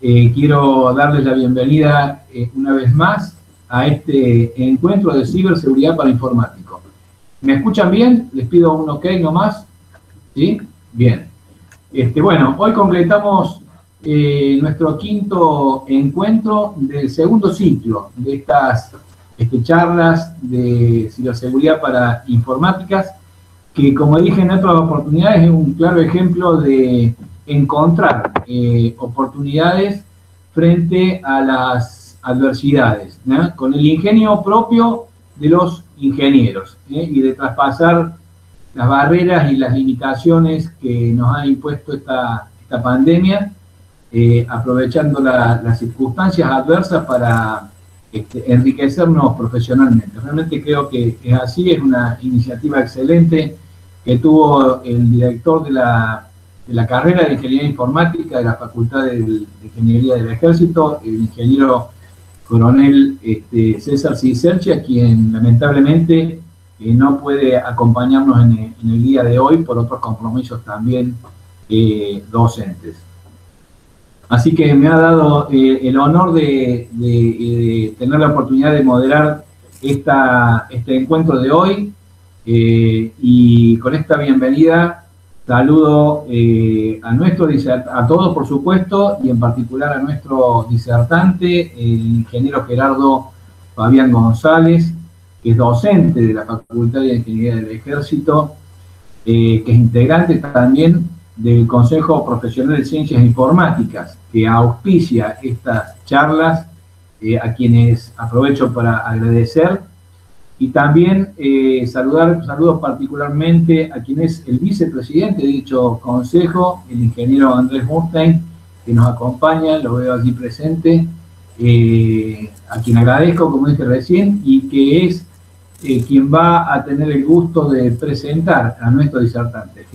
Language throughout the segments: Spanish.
Quiero darles la bienvenida una vez más a este encuentro de ciberseguridad para informáticos. ¿Me escuchan bien? Les pido un ok nomás. ¿Sí? Bien. Bueno, hoy completamos nuestro quinto encuentro del segundo ciclo de estas charlas de ciberseguridad para informáticas, que, como dije en otras oportunidades, es un claro ejemplo de encontrar oportunidades frente a las adversidades, ¿no? Con el ingenio propio de los ingenieros, y de traspasar las barreras y las limitaciones que nos ha impuesto esta pandemia, aprovechando las circunstancias adversas para enriquecernos profesionalmente. Realmente creo que es así, es una iniciativa excelente que tuvo el director de la carrera de Ingeniería Informática de la Facultad de Ingeniería del Ejército, el ingeniero coronel César Ciserchi, a quien lamentablemente no puede acompañarnos en el día de hoy por otros compromisos también docentes. Así que me ha dado el honor de tener la oportunidad de moderar este encuentro de hoy, y con esta bienvenida saludo a todos, por supuesto, y en particular a nuestro disertante, el ingeniero Gerardo Fabián González, que es docente de la Facultad de Ingeniería del Ejército, que es integrante también del Consejo Profesional de Ciencias Informáticas, que auspicia estas charlas, a quienes aprovecho para agradecer, y también saludos particularmente a quien es el vicepresidente de dicho consejo, el ingeniero Andrés Murstein, que nos acompaña, lo veo aquí presente, a quien agradezco, como dije recién, y que es quien va a tener el gusto de presentar a nuestro disertante.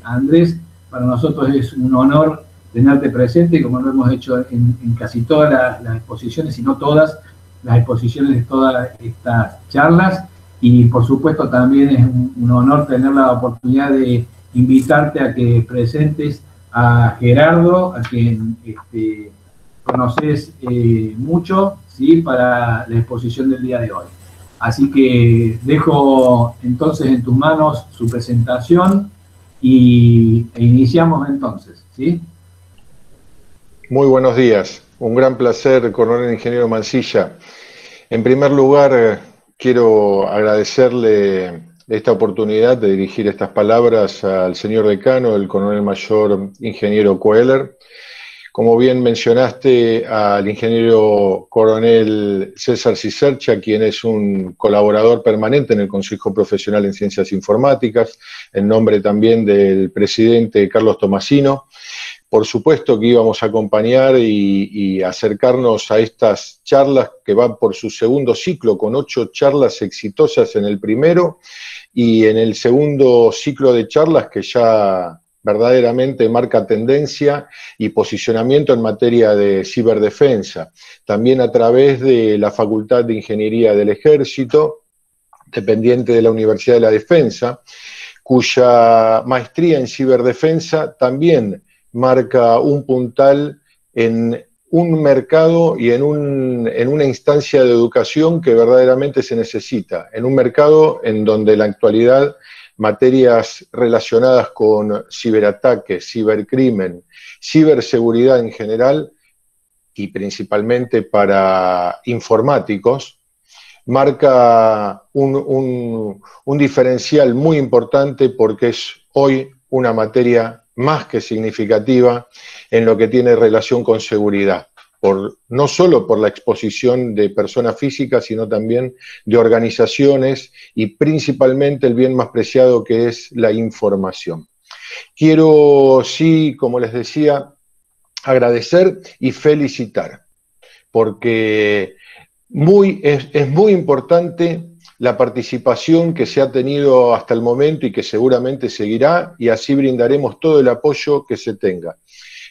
Andrés, para nosotros es un honor tenerte presente, como lo hemos hecho en casi todas las exposiciones, si no todas las exposiciones de todas estas charlas, y por supuesto también es un honor tener la oportunidad de invitarte a que presentes a Gerardo, a quien conoces mucho, ¿sí?, para la exposición del día de hoy. Así que dejo entonces en tus manos su presentación e iniciamos entonces, ¿sí? Muy buenos días, un gran placer, coronel ingeniero Mansilla. En primer lugar, quiero agradecerle esta oportunidad de dirigir estas palabras al señor decano, el coronel mayor ingeniero Koehler. Como bien mencionaste, al ingeniero coronel César Ciserchi, quien es un colaborador permanente en el Consejo Profesional en Ciencias Informáticas, en nombre también del presidente Carlos Tomasino. Por supuesto que íbamos a acompañar y acercarnos a estas charlas que van por su segundo ciclo, con 8 charlas exitosas en el primero, y en el segundo ciclo de charlas que ya verdaderamente marca tendencia y posicionamiento en materia de ciberdefensa. También a través de la Facultad de Ingeniería del Ejército, dependiente de la Universidad de la Defensa, cuya maestría en ciberdefensa también marca un puntal en un mercado y en una instancia de educación que verdaderamente se necesita, en un mercado en donde en la actualidad materias relacionadas con ciberataques, cibercrimen, ciberseguridad en general y principalmente para informáticos, marca un diferencial muy importante porque es hoy una materia más que significativa en lo que tiene relación con seguridad, no solo por la exposición de personas físicas, sino también de organizaciones y principalmente el bien más preciado que es la información. Quiero, sí, como les decía, agradecer y felicitar, porque es muy importante la participación que se ha tenido hasta el momento y que seguramente seguirá, y así brindaremos todo el apoyo que se tenga.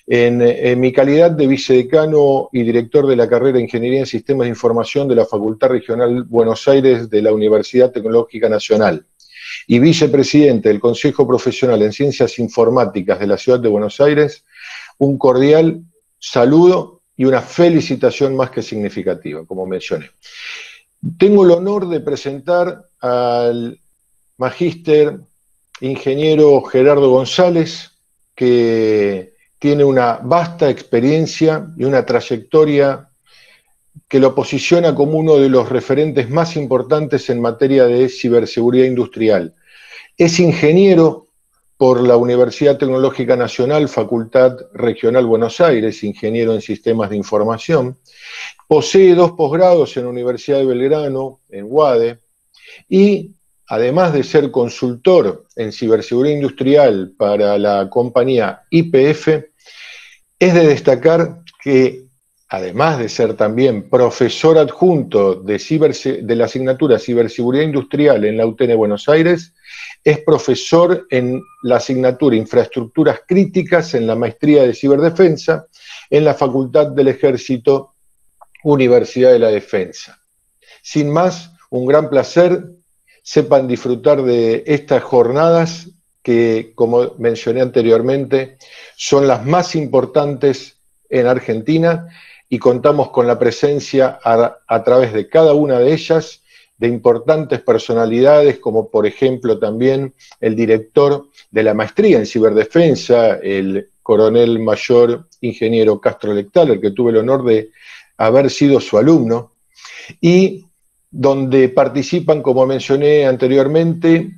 En mi calidad de vicedecano y director de la carrera de Ingeniería en Sistemas de Información de la Facultad Regional Buenos Aires de la Universidad Tecnológica Nacional y vicepresidente del Consejo Profesional en Ciencias Informáticas de la Ciudad de Buenos Aires, un cordial saludo y una felicitación más que significativa, como mencioné. Tengo el honor de presentar al magíster ingeniero Gerardo González, que tiene una vasta experiencia y una trayectoria que lo posiciona como uno de los referentes más importantes en materia de ciberseguridad industrial. Es ingeniero por la Universidad Tecnológica Nacional, Facultad Regional Buenos Aires, ingeniero en sistemas de información. Posee 2 posgrados en la Universidad de Belgrano, en UADE, y además de ser consultor en ciberseguridad industrial para la compañía YPF, es de destacar que, además de ser también profesor adjunto de la asignatura Ciberseguridad Industrial en la UTN Buenos Aires, es profesor en la asignatura Infraestructuras Críticas en la Maestría de Ciberdefensa en la Facultad del Ejército, Universidad de la Defensa. Sin más, un gran placer. Sepan disfrutar de estas jornadas que, como mencioné anteriormente, son las más importantes en Argentina y contamos con la presencia a través de cada una de ellas de importantes personalidades, como por ejemplo también el director de la maestría en ciberdefensa, el coronel mayor ingeniero Castro Lectal, el que tuve el honor de haber sido su alumno, y donde participan, como mencioné anteriormente,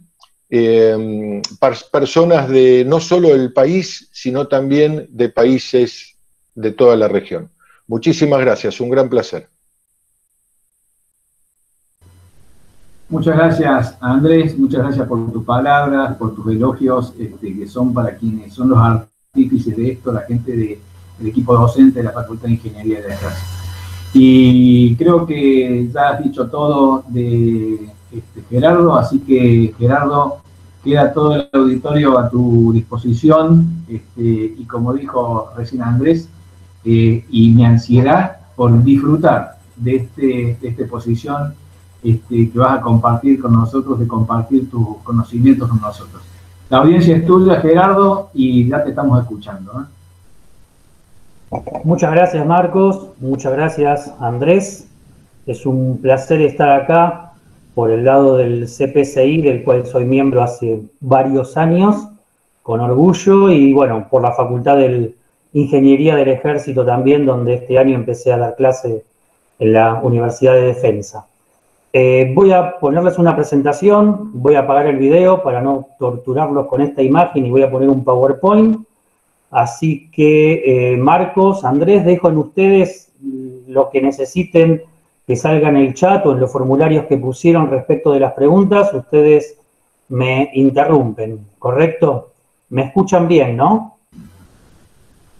personas de no solo el país, sino también de países de toda la región. Muchísimas gracias, un gran placer. Muchas gracias, Andrés, muchas gracias por tus palabras, por tus elogios, que son para quienes son los artífices de esto, la gente del equipo docente de la Facultad de Ingeniería de Ejército. Y creo que ya has dicho todo de Gerardo, así que Gerardo, queda todo el auditorio a tu disposición, y como dijo recién Andrés, y mi ansiedad por disfrutar de esta exposición que vas a compartir con nosotros, de compartir tus conocimientos con nosotros. La audiencia es tuya, Gerardo, y ya te estamos escuchando, ¿eh? Muchas gracias, Marcos. Muchas gracias, Andrés. Es un placer estar acá por el lado del CPCI, del cual soy miembro hace varios años, con orgullo, y bueno, por la Facultad de Ingeniería del Ejército también, donde este año empecé a dar clase en la Universidad de Defensa. Voy a ponerles una presentación, voy a apagar el video para no torturarlos con esta imagen y voy a poner un PowerPoint. Así que, Marcos, Andrés, dejo en ustedes lo que necesiten que salga en el chat o en los formularios que pusieron respecto de las preguntas. Ustedes me interrumpen, ¿correcto? ¿Me escuchan bien, no?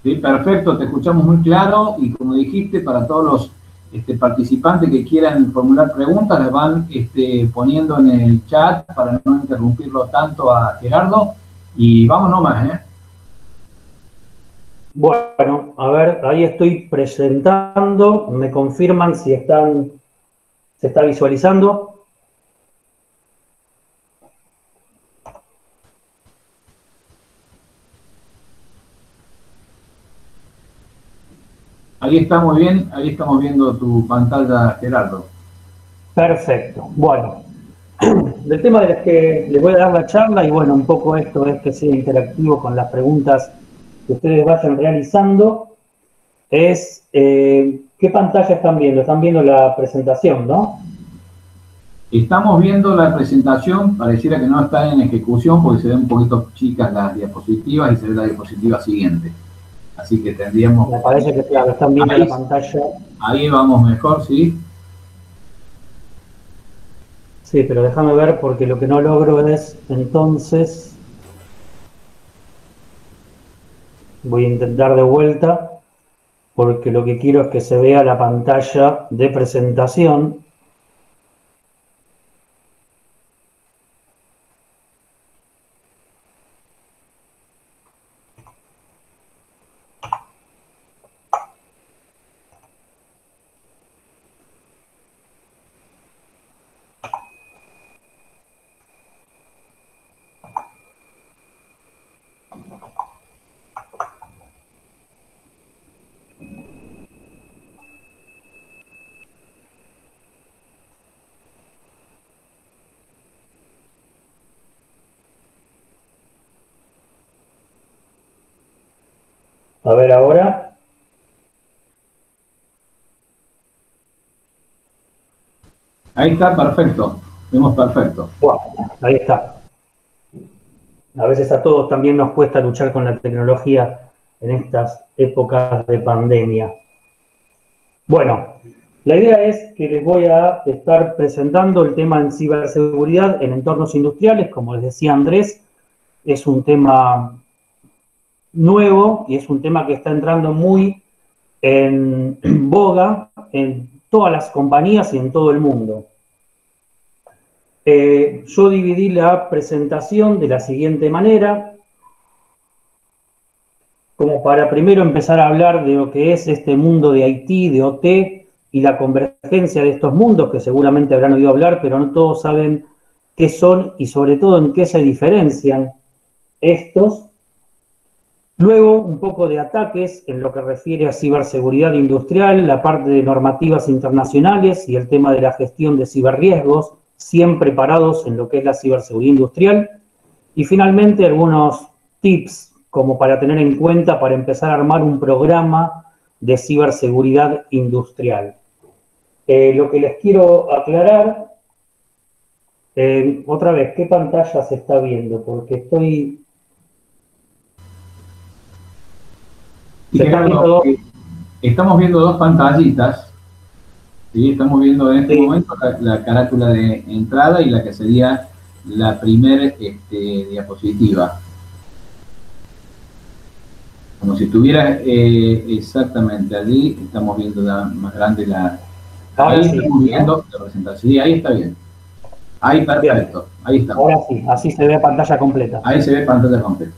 Sí, perfecto, te escuchamos muy claro y como dijiste, para todos los participantes que quieran formular preguntas, las van poniendo en el chat para no interrumpirlo tanto a Gerardo. Y vamos nomás, ¿eh? Bueno, a ver, ahí estoy presentando, me confirman si se está visualizando. Ahí está muy bien, ahí estamos viendo tu pantalla, Gerardo. Perfecto, bueno, del tema de los que les voy a dar la charla, y bueno, un poco esto es que sea interactivo con las preguntas que ustedes vayan realizando, es ¿qué pantalla están viendo? Están viendo la presentación, ¿no? Estamos viendo la presentación, pareciera que no está en ejecución porque se ven un poquito chicas las diapositivas y se ve la diapositiva siguiente. Así que tendríamos... Me parece que claro, están viendo ahí, la pantalla. Ahí vamos mejor, ¿sí? Sí, pero déjame ver porque lo que no logro es, entonces, voy a intentar de vuelta, porque lo que quiero es que se vea la pantalla de presentación. A ver ahora. Ahí está, perfecto. Vemos perfecto. Wow, ahí está. A veces a todos también nos cuesta luchar con la tecnología en estas épocas de pandemia. Bueno, la idea es que les voy a estar presentando el tema en ciberseguridad en entornos industriales. Como les decía Andrés, es un tema nuevo y es un tema que está entrando muy en boga en todas las compañías y en todo el mundo. Yo dividí la presentación de la siguiente manera, como para primero empezar a hablar de lo que es este mundo de IT, de OT y la convergencia de estos mundos, que seguramente habrán oído hablar, pero no todos saben qué son y sobre todo en qué se diferencian estos. Luego, un poco de ataques en lo que refiere a ciberseguridad industrial, la parte de normativas internacionales y el tema de la gestión de ciberriesgos, siempre parados en lo que es la ciberseguridad industrial. Y finalmente, algunos tips como para tener en cuenta para empezar a armar un programa de ciberseguridad industrial. Lo que les quiero aclarar, otra vez, ¿qué pantalla se está viendo? Porque estoy... Sí, Gerardo, estamos viendo dos pantallitas. ¿Sí? Estamos viendo en este momento la carátula de entrada y la que sería la primera diapositiva. Como si estuviera exactamente allí, estamos viendo más grande la... Ahí sí, estamos viendo la presentación. Sí, ahí está bien. Ahí perfecto. Bien. Ahí está. Ahora sí, así se ve pantalla completa. Ahí se ve pantalla completa.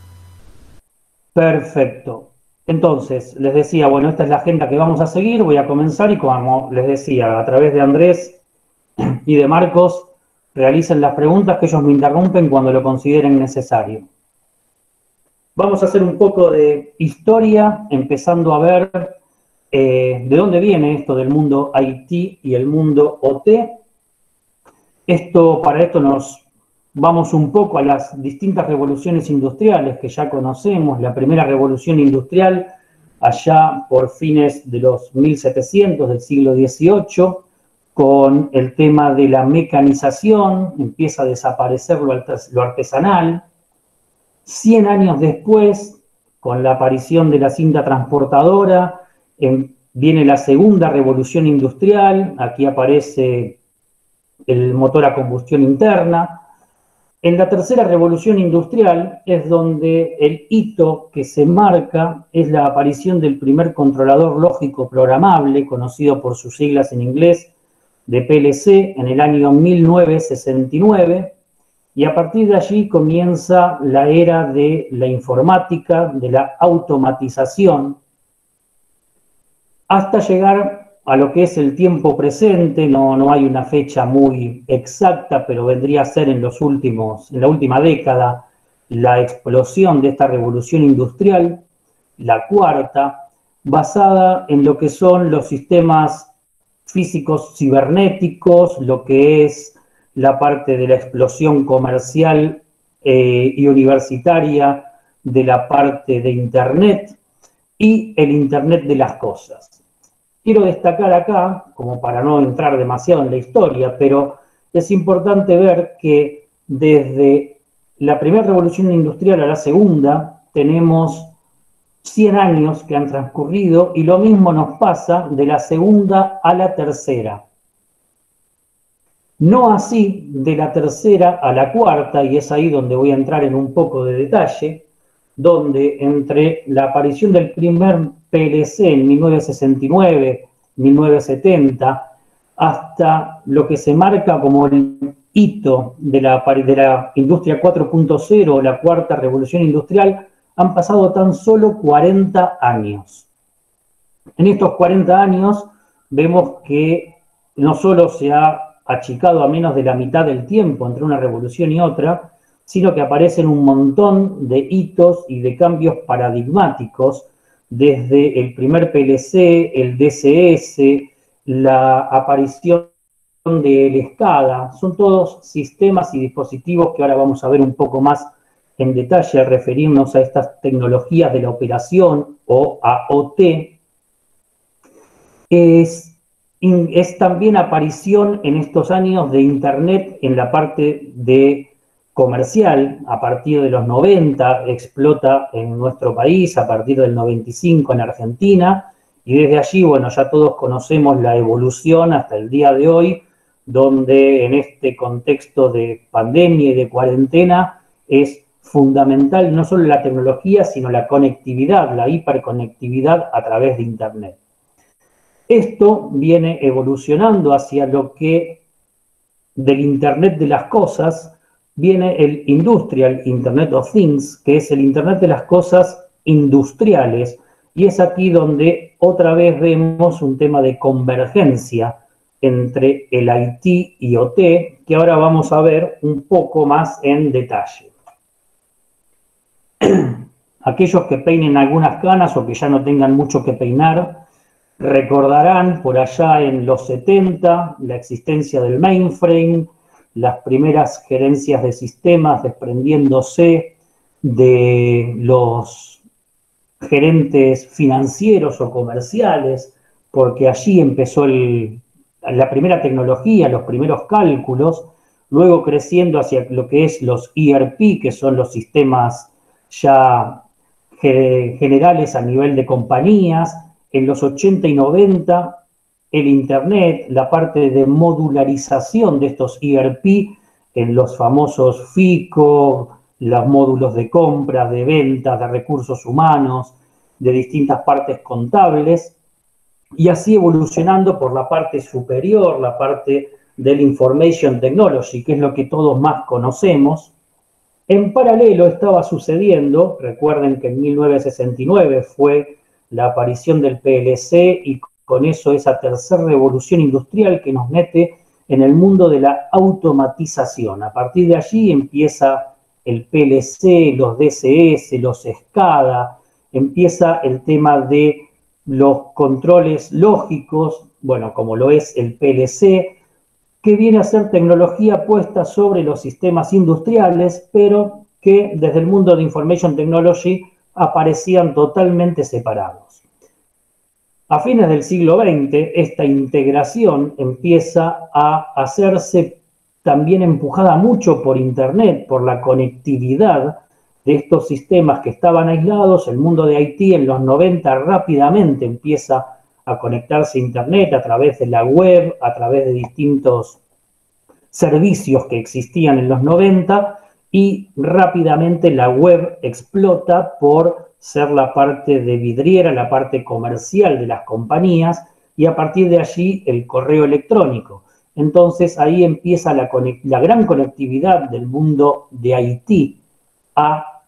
Perfecto. Entonces, les decía, bueno, esta es la agenda que vamos a seguir. Voy a comenzar y como les decía, a través de Andrés y de Marcos, realicen las preguntas que ellos me interrumpen cuando lo consideren necesario. Vamos a hacer un poco de historia, empezando a ver de dónde viene esto del mundo IT y el mundo OT. Para esto nos vamos un poco a las distintas revoluciones industriales que ya conocemos. La primera revolución industrial, allá por fines de los 1700 del siglo XVIII, con el tema de la mecanización, empieza a desaparecer lo artesanal. 100 años después, con la aparición de la cinta transportadora, viene la segunda revolución industrial. Aquí aparece el motor a combustión interna. En la tercera revolución industrial es donde el hito que se marca es la aparición del primer controlador lógico programable, conocido por sus siglas en inglés de PLC, en el año 1969. Y a partir de allí comienza la era de la informática, de la automatización, hasta llegar a lo que es el tiempo presente. No hay una fecha muy exacta, pero vendría a ser en la última década, la explosión de esta revolución industrial, la cuarta, basada en lo que son los sistemas físicos cibernéticos, lo que es la parte de la explosión comercial y universitaria, de la parte de Internet y el Internet de las cosas. Quiero destacar acá, como para no entrar demasiado en la historia, pero es importante ver que desde la primera revolución industrial a la segunda tenemos 100 años que han transcurrido y lo mismo nos pasa de la segunda a la tercera. No así de la tercera a la cuarta, y es ahí donde voy a entrar en un poco de detalle, donde entre la aparición del primer PLC en 1969, 1970, hasta lo que se marca como el hito de la industria 4.0, la cuarta revolución industrial, han pasado tan solo 40 años. En estos 40 años vemos que no solo se ha achicado a menos de la mitad del tiempo entre una revolución y otra, sino que aparecen un montón de hitos y de cambios paradigmáticos, desde el primer PLC, el DCS, la aparición del SCADA. Son todos sistemas y dispositivos que ahora vamos a ver un poco más en detalle al referirnos a estas tecnologías de la operación o AOT, es también aparición en estos años de Internet en la parte de comercial. A partir de los 90 explota en nuestro país, a partir del 95 en Argentina, y desde allí, bueno, ya todos conocemos la evolución hasta el día de hoy, donde en este contexto de pandemia y de cuarentena es fundamental no solo la tecnología, sino la conectividad, la hiperconectividad a través de Internet. Esto viene evolucionando hacia lo que del Internet de las cosas viene el Industrial Internet of Things, que es el Internet de las cosas industriales, y es aquí donde otra vez vemos un tema de convergencia entre el IT y OT, que ahora vamos a ver un poco más en detalle. Aquellos que peinen algunas canas o que ya no tengan mucho que peinar, recordarán por allá en los 70 la existencia del mainframe, las primeras gerencias de sistemas desprendiéndose de los gerentes financieros o comerciales, porque allí empezó la primera tecnología, los primeros cálculos, luego creciendo hacia lo que es los ERP, que son los sistemas ya generales a nivel de compañías. En los 80 y 90, el Internet, la parte de modularización de estos ERP, en los famosos FICO, los módulos de compra, de ventas, de recursos humanos, de distintas partes contables, y así evolucionando por la parte superior, la parte del Information Technology, que es lo que todos más conocemos. En paralelo estaba sucediendo, recuerden que en 1969 fue la aparición del PLC y con eso esa tercera revolución industrial que nos mete en el mundo de la automatización. A partir de allí empieza el PLC, los DCS, los SCADA, empieza el tema de los controles lógicos, bueno, como lo es el PLC, que viene a ser tecnología puesta sobre los sistemas industriales, pero que desde el mundo de Information Technology aparecían totalmente separados. A fines del siglo XX, esta integración empieza a hacerse también empujada mucho por Internet, por la conectividad de estos sistemas que estaban aislados. El mundo de IT en los 90 rápidamente empieza a conectarse a Internet a través de la web, a través de distintos servicios que existían en los 90, y rápidamente la web explota por ser la parte de vidriera, la parte comercial de las compañías, y a partir de allí el correo electrónico. Entonces ahí empieza la gran conectividad del mundo de IT a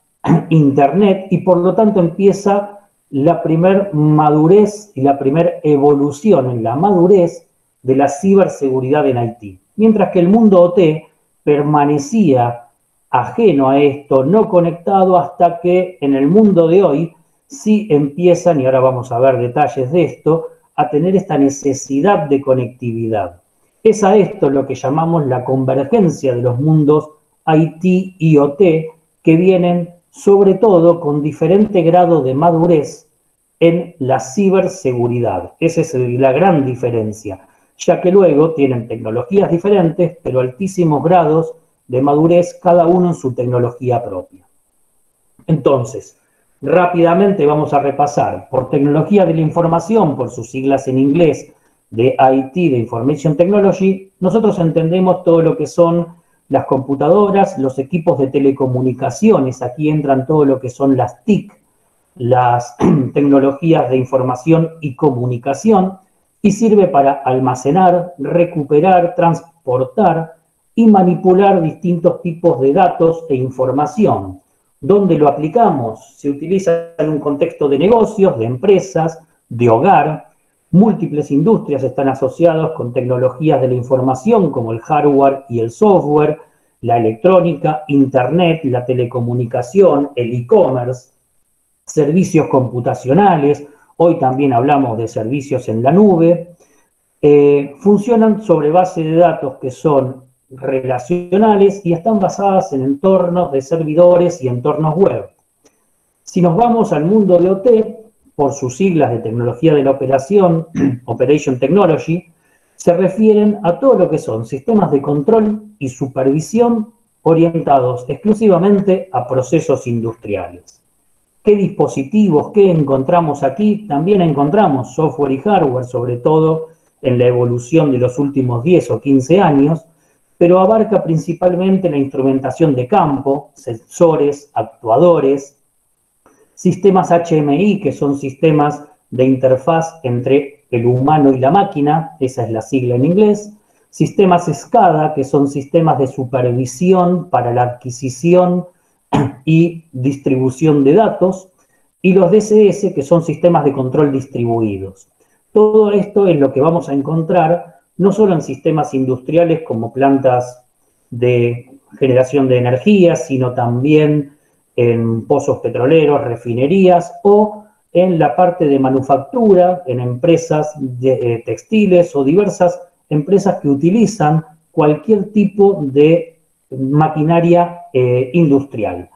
Internet, y por lo tanto empieza la primer madurez y la primer evolución en la madurez de la ciberseguridad en IT. Mientras que el mundo OT permanecía ajeno a esto, no conectado, hasta que en el mundo de hoy sí empiezan, y ahora vamos a ver detalles de esto, a tener esta necesidad de conectividad. Es a esto lo que llamamos la convergencia de los mundos IT y OT, que vienen sobre todo con diferente grado de madurez en la ciberseguridad. Esa es la gran diferencia, ya que luego tienen tecnologías diferentes, pero altísimos grados de madurez, cada uno en su tecnología propia. Entonces, rápidamente vamos a repasar por tecnología de la información, por sus siglas en inglés, de IT, de Information Technology. Nosotros entendemos todo lo que son las computadoras, los equipos de telecomunicaciones. Aquí entran todo lo que son las TIC, las tecnologías de información y comunicación, y sirve para almacenar, recuperar, transportar y manipular distintos tipos de datos e información. ¿Dónde lo aplicamos? Se utiliza en un contexto de negocios, de empresas, de hogar. Múltiples industrias están asociadas con tecnologías de la información como el hardware y el software, la electrónica, Internet, la telecomunicación, el e-commerce, servicios computacionales. Hoy también hablamos de servicios en la nube. Funcionan sobre base de datos que son relacionales y están basadas en entornos de servidores y entornos web. Si nos vamos al mundo de OT, por sus siglas de tecnología de la operación, Operation Technology, se refieren a todo lo que son sistemas de control y supervisión orientados exclusivamente a procesos industriales. ¿Qué dispositivos, qué encontramos aquí? También encontramos software y hardware, sobre todo en la evolución de los últimos 10 o 15 años, pero abarca principalmente la instrumentación de campo, sensores, actuadores, sistemas HMI, que son sistemas de interfaz entre el humano y la máquina, esa es la sigla en inglés, sistemas SCADA, que son sistemas de supervisión para la adquisición y distribución de datos, y los DCS, que son sistemas de control distribuidos. Todo esto es lo que vamos a encontrar no solo en sistemas industriales como plantas de generación de energía, sino también en pozos petroleros, refinerías o en la parte de manufactura, en empresas textiles o diversas empresas que utilizan cualquier tipo de maquinaria industrial.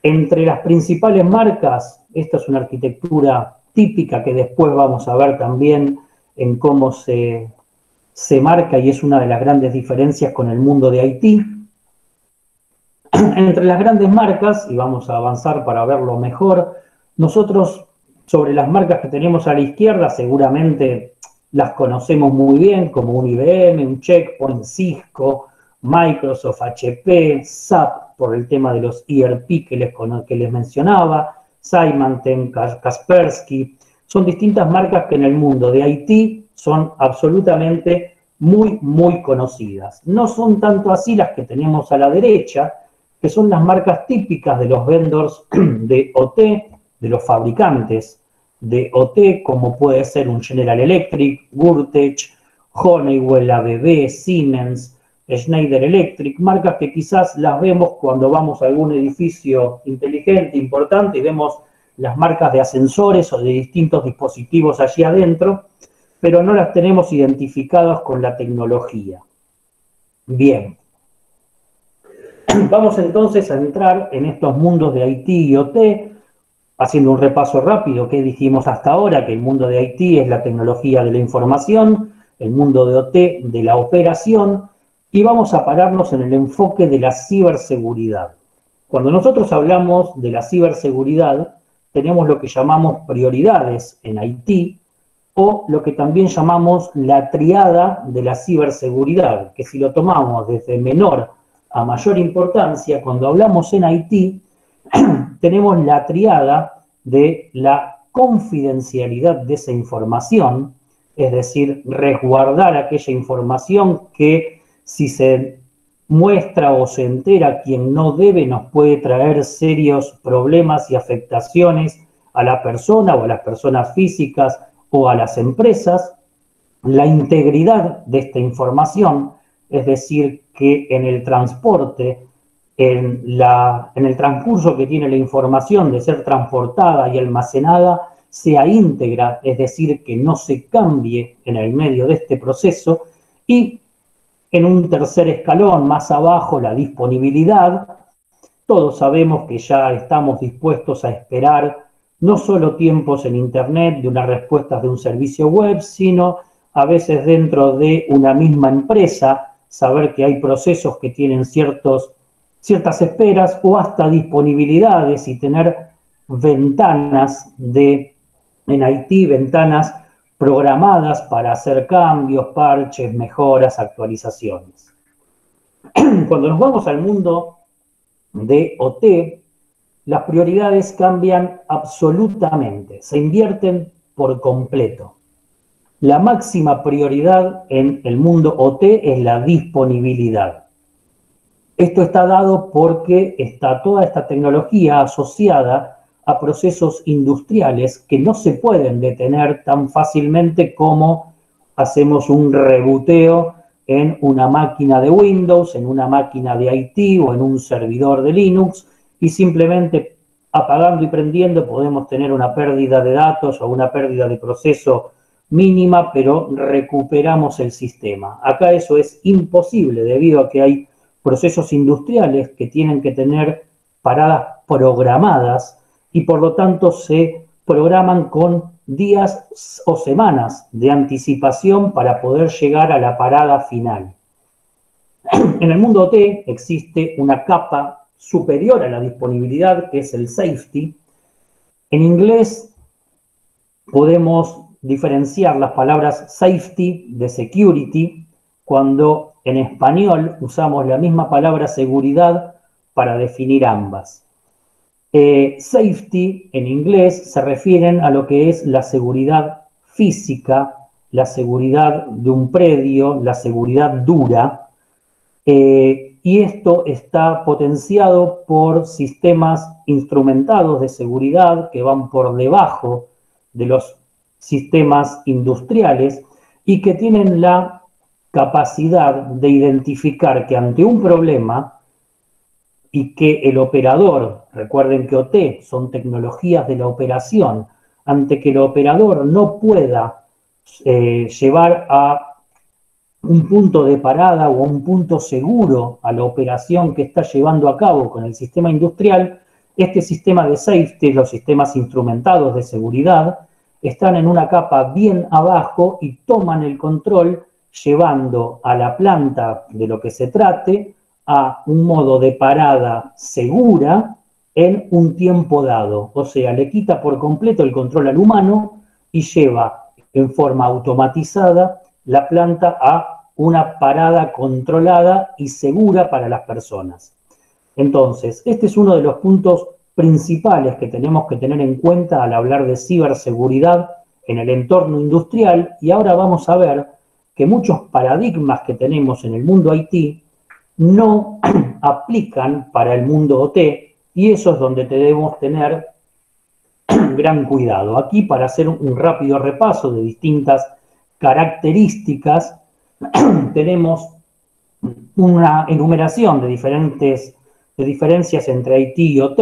Entre las principales marcas, esta es una arquitectura típica que después vamos a ver también en cómo se marca y es una de las grandes diferencias con el mundo de Haití. Entre las grandes marcas, y vamos a avanzar para verlo mejor, nosotros sobre las marcas que tenemos a la izquierda seguramente las conocemos muy bien, como un IBM, un Checkpoint, Cisco, Microsoft, HP, SAP, por el tema de los ERP que les mencionaba, Symantec, Kaspersky. Son distintas marcas que en el mundo de IT son absolutamente muy conocidas. No son tanto así las que tenemos a la derecha, que son las marcas típicas de los vendors de OT, de los fabricantes de OT, como puede ser un General Electric, Gurtech, Honeywell, ABB, Siemens, Schneider Electric, marcas que quizás las vemos cuando vamos a algún edificio inteligente, importante, y vemos las marcas de ascensores o de distintos dispositivos allí adentro, pero no las tenemos identificadas con la tecnología. Bien. Vamos entonces a entrar en estos mundos de IT y OT, haciendo un repaso rápido que dijimos hasta ahora, que el mundo de IT es la tecnología de la información, el mundo de OT de la operación, y vamos a pararnos en el enfoque de la ciberseguridad. Cuando nosotros hablamos de la ciberseguridad, tenemos lo que llamamos prioridades en IT, o lo que también llamamos la triada de la ciberseguridad, que si lo tomamos desde menor a mayor importancia, cuando hablamos en IT, tenemos la triada de la confidencialidad de esa información, es decir, resguardar aquella información que si se muestra o se entera quien no debe nos puede traer serios problemas y afectaciones a la persona o a las personas físicas o a las empresas. La integridad de esta información, es decir, que en el transporte, en el transcurso que tiene la información de ser transportada y almacenada, sea íntegra, es decir, que no se cambie en el medio de este proceso. Y en un tercer escalón, más abajo, la disponibilidad. Todos sabemos que ya estamos dispuestos a esperar no solo tiempos en Internet de unas respuestas de un servicio web, sino a veces dentro de una misma empresa, saber que hay procesos que tienen ciertas esperas o hasta disponibilidades y tener ventanas en IT, ventanas programadas para hacer cambios, parches, mejoras, actualizaciones. Cuando nos vamos al mundo de OT, las prioridades cambian absolutamente, se invierten por completo. La máxima prioridad en el mundo OT es la disponibilidad. Esto está dado porque está toda esta tecnología asociada a procesos industriales que no se pueden detener tan fácilmente como hacemos un reboteo en una máquina de Windows, en una máquina de IT o en un servidor de Linux, y simplemente apagando y prendiendo podemos tener una pérdida de datos o una pérdida de proceso mínima, pero recuperamos el sistema. Acá eso es imposible debido a que hay procesos industriales que tienen que tener paradas programadas y por lo tanto se programan con días o semanas de anticipación para poder llegar a la parada final. En el mundo OT existe una capa superior a la disponibilidad, que es el safety. En inglés podemos diferenciar las palabras safety de security, cuando en español usamos la misma palabra seguridad para definir ambas. Safety en inglés se refieren a lo que es la seguridad física, la seguridad de un predio, la seguridad dura, y esto está potenciado por sistemas instrumentados de seguridad que van por debajo de los sistemas industriales y que tienen la capacidad de identificar que ante un problema y que el operador, recuerden que OT son tecnologías de la operación, ante que el operador no pueda llevar a un punto de parada o a un punto seguro a la operación que está llevando a cabo con el sistema industrial, este sistema de safety, los sistemas instrumentados de seguridad, están en una capa bien abajo y toman el control llevando a la planta de lo que se trate a un modo de parada segura en un tiempo dado. O sea, le quita por completo el control al humano y lleva en forma automatizada la planta a una parada controlada y segura para las personas. Entonces, este es uno de los puntos principales que tenemos que tener en cuenta al hablar de ciberseguridad en el entorno industrial, y ahora vamos a ver que muchos paradigmas que tenemos en el mundo IT no aplican para el mundo OT, y eso es donde debemos tener gran cuidado. Aquí, para hacer un rápido repaso de distintas características, tenemos una enumeración de diferencias entre IT y OT.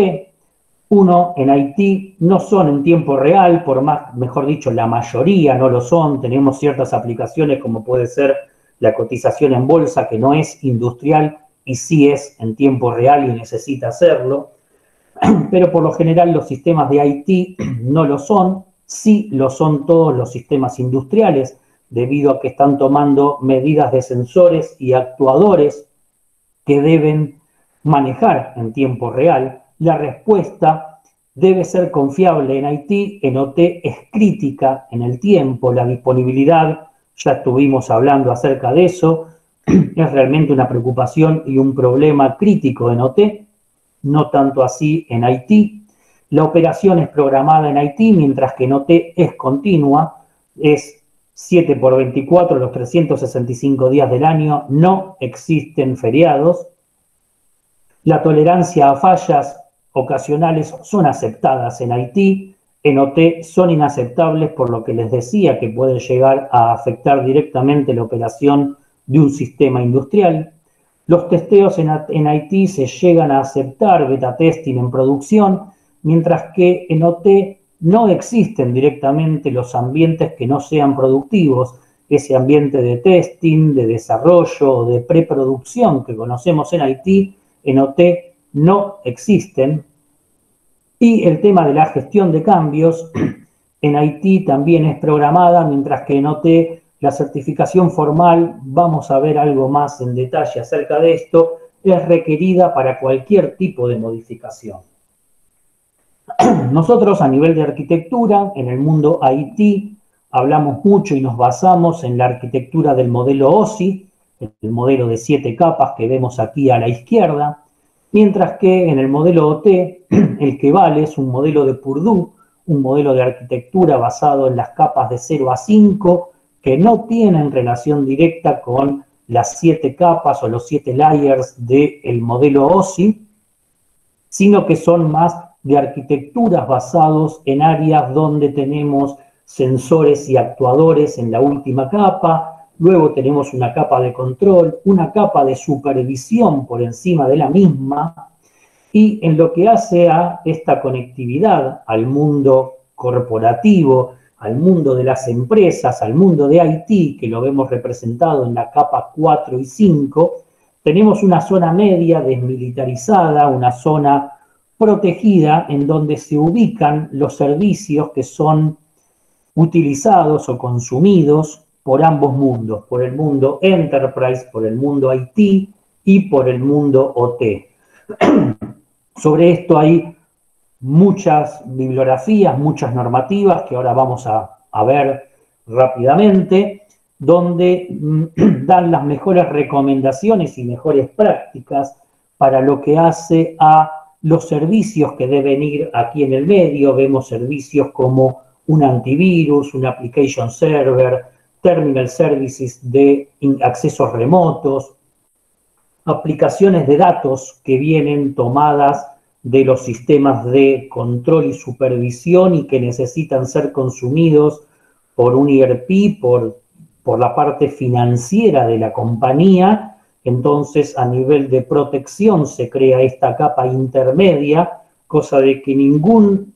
Uno, en IT no son en tiempo real, mejor dicho, la mayoría no lo son. Tenemos ciertas aplicaciones como puede ser la cotización en bolsa, que no es industrial y sí es en tiempo real y necesita hacerlo. Pero por lo general los sistemas de IT no lo son. Sí lo son todos los sistemas industriales, debido a que están tomando medidas de sensores y actuadores que deben manejar en tiempo real. La respuesta debe ser confiable en IT, en OT es crítica en el tiempo, la disponibilidad, ya estuvimos hablando acerca de eso, es realmente una preocupación y un problema crítico en OT, no tanto así en IT. La operación es programada en IT, mientras que en OT es continua, es 7×24 los 365 días del año, no existen feriados. La tolerancia a fallas ocasionales son aceptadas en IT, en OT son inaceptables, por lo que les decía que pueden llegar a afectar directamente la operación de un sistema industrial. Los testeos en IT se llegan a aceptar, beta testing en producción, mientras que en OT no existen directamente los ambientes que no sean productivos, ese ambiente de testing, de desarrollo o de preproducción que conocemos en IT, en OT no existen. Y el tema de la gestión de cambios en IT también es programada, mientras que en OT la certificación formal, vamos a ver algo más en detalle acerca de esto, es requerida para cualquier tipo de modificación. Nosotros a nivel de arquitectura, en el mundo IT, hablamos mucho y nos basamos en la arquitectura del modelo OSI, el modelo de 7 capas que vemos aquí a la izquierda, mientras que en el modelo OT, el que vale es un modelo de Purdue, un modelo de arquitectura basado en las capas de 0 a 5, que no tienen relación directa con las 7 capas o los 7 layers del modelo OSI, sino que son más de arquitecturas basados en áreas donde tenemos sensores y actuadores en la última capa, luego tenemos una capa de control, una capa de supervisión por encima de la misma, y en lo que hace a esta conectividad al mundo corporativo, al mundo de las empresas, al mundo de IT, que lo vemos representado en la capa 4 y 5, tenemos una zona media desmilitarizada, una zona protegida en donde se ubican los servicios que son utilizados o consumidos por ambos mundos, por el mundo Enterprise, por el mundo IT y por el mundo OT. Sobre esto hay muchas bibliografías, muchas normativas que ahora vamos a ver rápidamente, donde dan las mejores recomendaciones y mejores prácticas para lo que hace a los servicios que deben ir aquí en el medio. Vemos servicios como un antivirus, un application server, terminal services de accesos remotos, aplicaciones de datos que vienen tomadas de los sistemas de control y supervisión y que necesitan ser consumidos por un ERP, por la parte financiera de la compañía. Entonces, a nivel de protección se crea esta capa intermedia, cosa de que ningún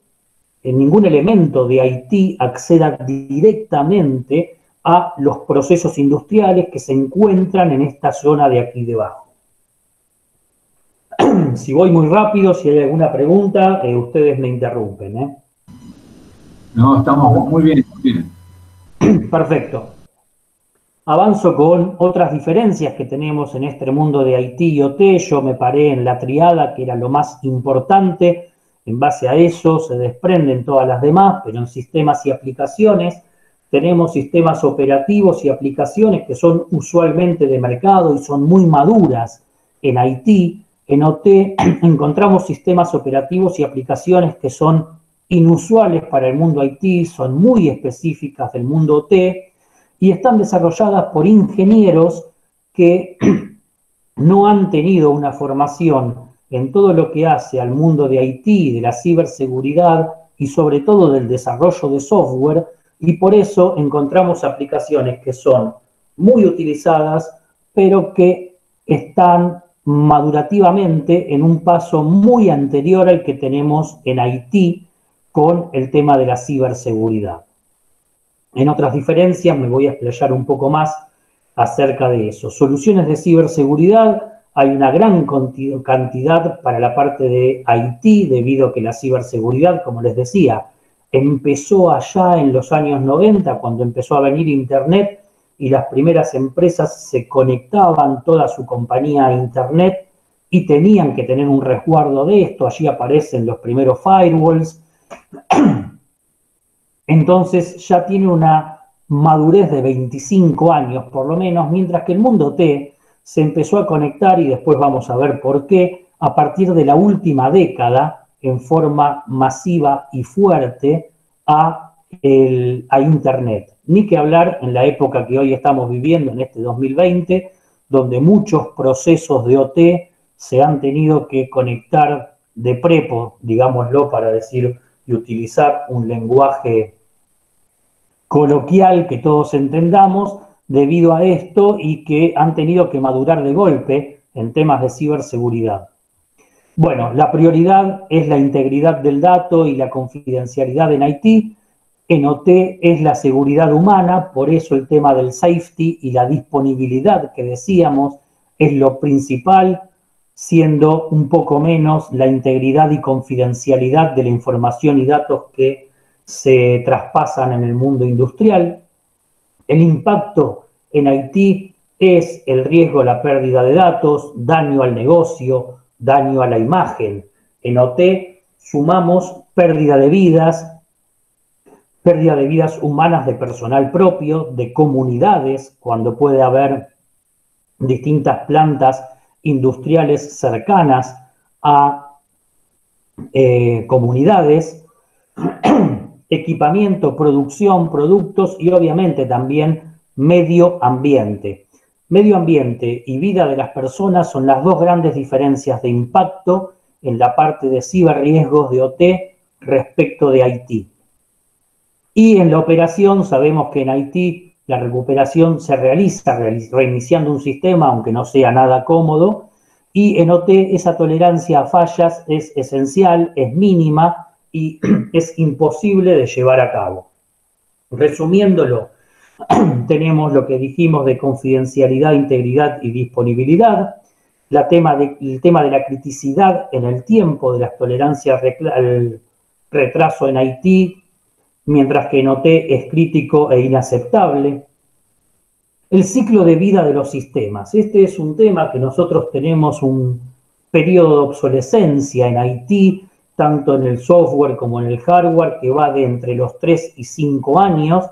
elemento de IT acceda directamente a los procesos industriales que se encuentran en esta zona de aquí debajo. Si voy muy rápido, si hay alguna pregunta, ustedes me interrumpen. No, estamos muy bien, muy bien. Perfecto. Avanzo con otras diferencias que tenemos en este mundo de IT y OT. Yo me paré en la triada, que era lo más importante. En base a eso se desprenden todas las demás, pero en sistemas y aplicaciones tenemos sistemas operativos y aplicaciones que son usualmente de mercado y son muy maduras en IT. En OT encontramos sistemas operativos y aplicaciones que son inusuales para el mundo IT, son muy específicas del mundo OT y están desarrolladas por ingenieros que no han tenido una formación en todo lo que hace al mundo de IT, de la ciberseguridad y sobre todo del desarrollo de software, y por eso encontramos aplicaciones que son muy utilizadas, pero que están madurativamente en un paso muy anterior al que tenemos en IT con el tema de la ciberseguridad. En otras diferencias me voy a explayar un poco más acerca de eso. Soluciones de ciberseguridad, hay una gran cantidad para la parte de IT, debido a que la ciberseguridad, como les decía, empezó allá en los años 90, cuando empezó a venir Internet, y las primeras empresas se conectaban toda su compañía a Internet y tenían que tener un resguardo de esto. Allí aparecen los primeros firewalls. Entonces ya tiene una madurez de 25 años por lo menos, mientras que el mundo T se empezó a conectar, y después vamos a ver por qué, a partir de la última década, en forma masiva y fuerte, a Internet. Ni que hablar en la época que hoy estamos viviendo, en este 2020, donde muchos procesos de OT se han tenido que conectar de prepo, digámoslo, para decir y utilizar un lenguaje coloquial que todos entendamos, debido a esto, y que han tenido que madurar de golpe en temas de ciberseguridad. Bueno, la prioridad es la integridad del dato y la confidencialidad en IT. En OT es la seguridad humana, por eso el tema del safety y la disponibilidad que decíamos es lo principal, siendo un poco menos la integridad y confidencialidad de la información y datos que se traspasan en el mundo industrial. El impacto en IT es el riesgo, la pérdida de datos, daño al negocio, daño a la imagen. En OT sumamos pérdida de vidas humanas de personal propio, de comunidades, cuando puede haber distintas plantas industriales cercanas a comunidades, equipamiento, producción, productos y obviamente también medio ambiente. Medio ambiente y vida de las personas son las dos grandes diferencias de impacto en la parte de ciberriesgos de OT respecto de IT. Y en la operación sabemos que en IT la recuperación se realiza reiniciando un sistema, aunque no sea nada cómodo, y en OT esa tolerancia a fallas es esencial, es mínima y es imposible de llevar a cabo. Resumiéndolo, tenemos lo que dijimos de confidencialidad, integridad y disponibilidad. el tema de la criticidad en el tiempo, de las tolerancias al retraso en IT, mientras que en OT es crítico e inaceptable. El ciclo de vida de los sistemas. Este es un tema que nosotros tenemos un periodo de obsolescencia en IT, tanto en el software como en el hardware, que va de entre los 3 y 5 años.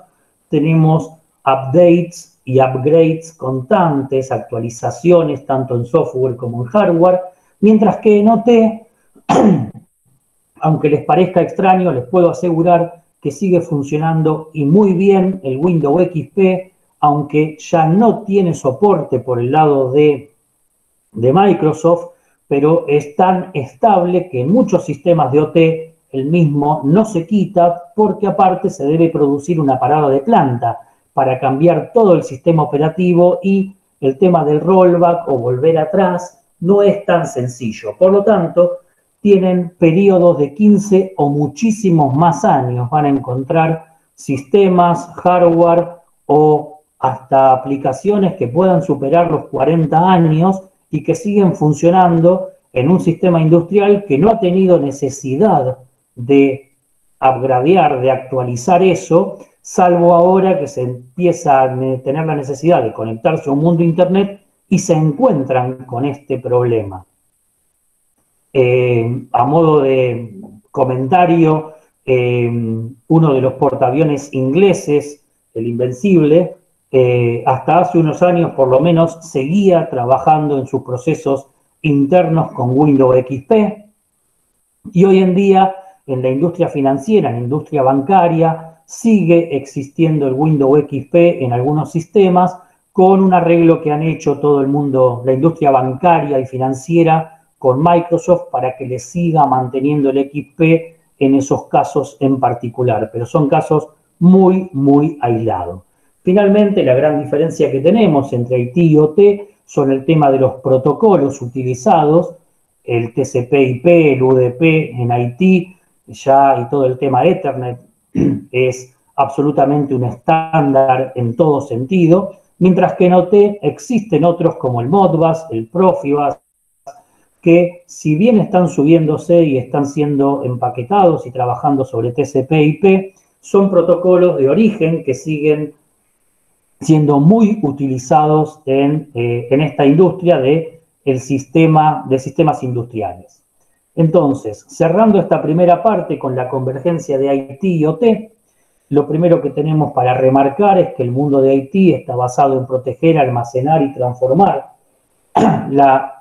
Tenemos updates y upgrades constantes, actualizaciones tanto en software como en hardware, mientras que en OT, aunque les parezca extraño, les puedo asegurar que sigue funcionando y muy bien el Windows XP, aunque ya no tiene soporte por el lado de Microsoft, pero es tan estable que en muchos sistemas de OT el mismo no se quita, porque aparte se debe producir una parada de planta para cambiar todo el sistema operativo, y el tema del rollback o volver atrás no es tan sencillo. Por lo tanto, tienen periodos de 15 o muchísimos más años. Van a encontrar sistemas, hardware o hasta aplicaciones que puedan superar los 40 años y que siguen funcionando en un sistema industrial que no ha tenido necesidad de upgradear, de actualizar eso, salvo ahora que se empieza a tener la necesidad de conectarse a un mundo internet y se encuentran con este problema. A modo de comentario, uno de los portaaviones ingleses, el Invencible, hasta hace unos años por lo menos seguía trabajando en sus procesos internos con Windows XP, y hoy en día en la industria financiera, en la industria bancaria, sigue existiendo el Windows XP en algunos sistemas, con un arreglo que han hecho todo el mundo, la industria bancaria y financiera, con Microsoft, para que le siga manteniendo el XP en esos casos en particular, pero son casos muy, muy aislados. Finalmente, la gran diferencia que tenemos entre IT y OT son el tema de los protocolos utilizados, el TCP/IP, el UDP en IT, ya, y todo el tema Ethernet es absolutamente un estándar en todo sentido, mientras que en OT existen otros como el Modbus, el Profibus, que si bien están subiéndose y están siendo empaquetados y trabajando sobre TCP/IP, son protocolos de origen que siguen siendo muy utilizados en esta industria de sistemas industriales. Entonces, cerrando esta primera parte con la convergencia de IT y OT, lo primero que tenemos para remarcar es que el mundo de IT está basado en proteger, almacenar y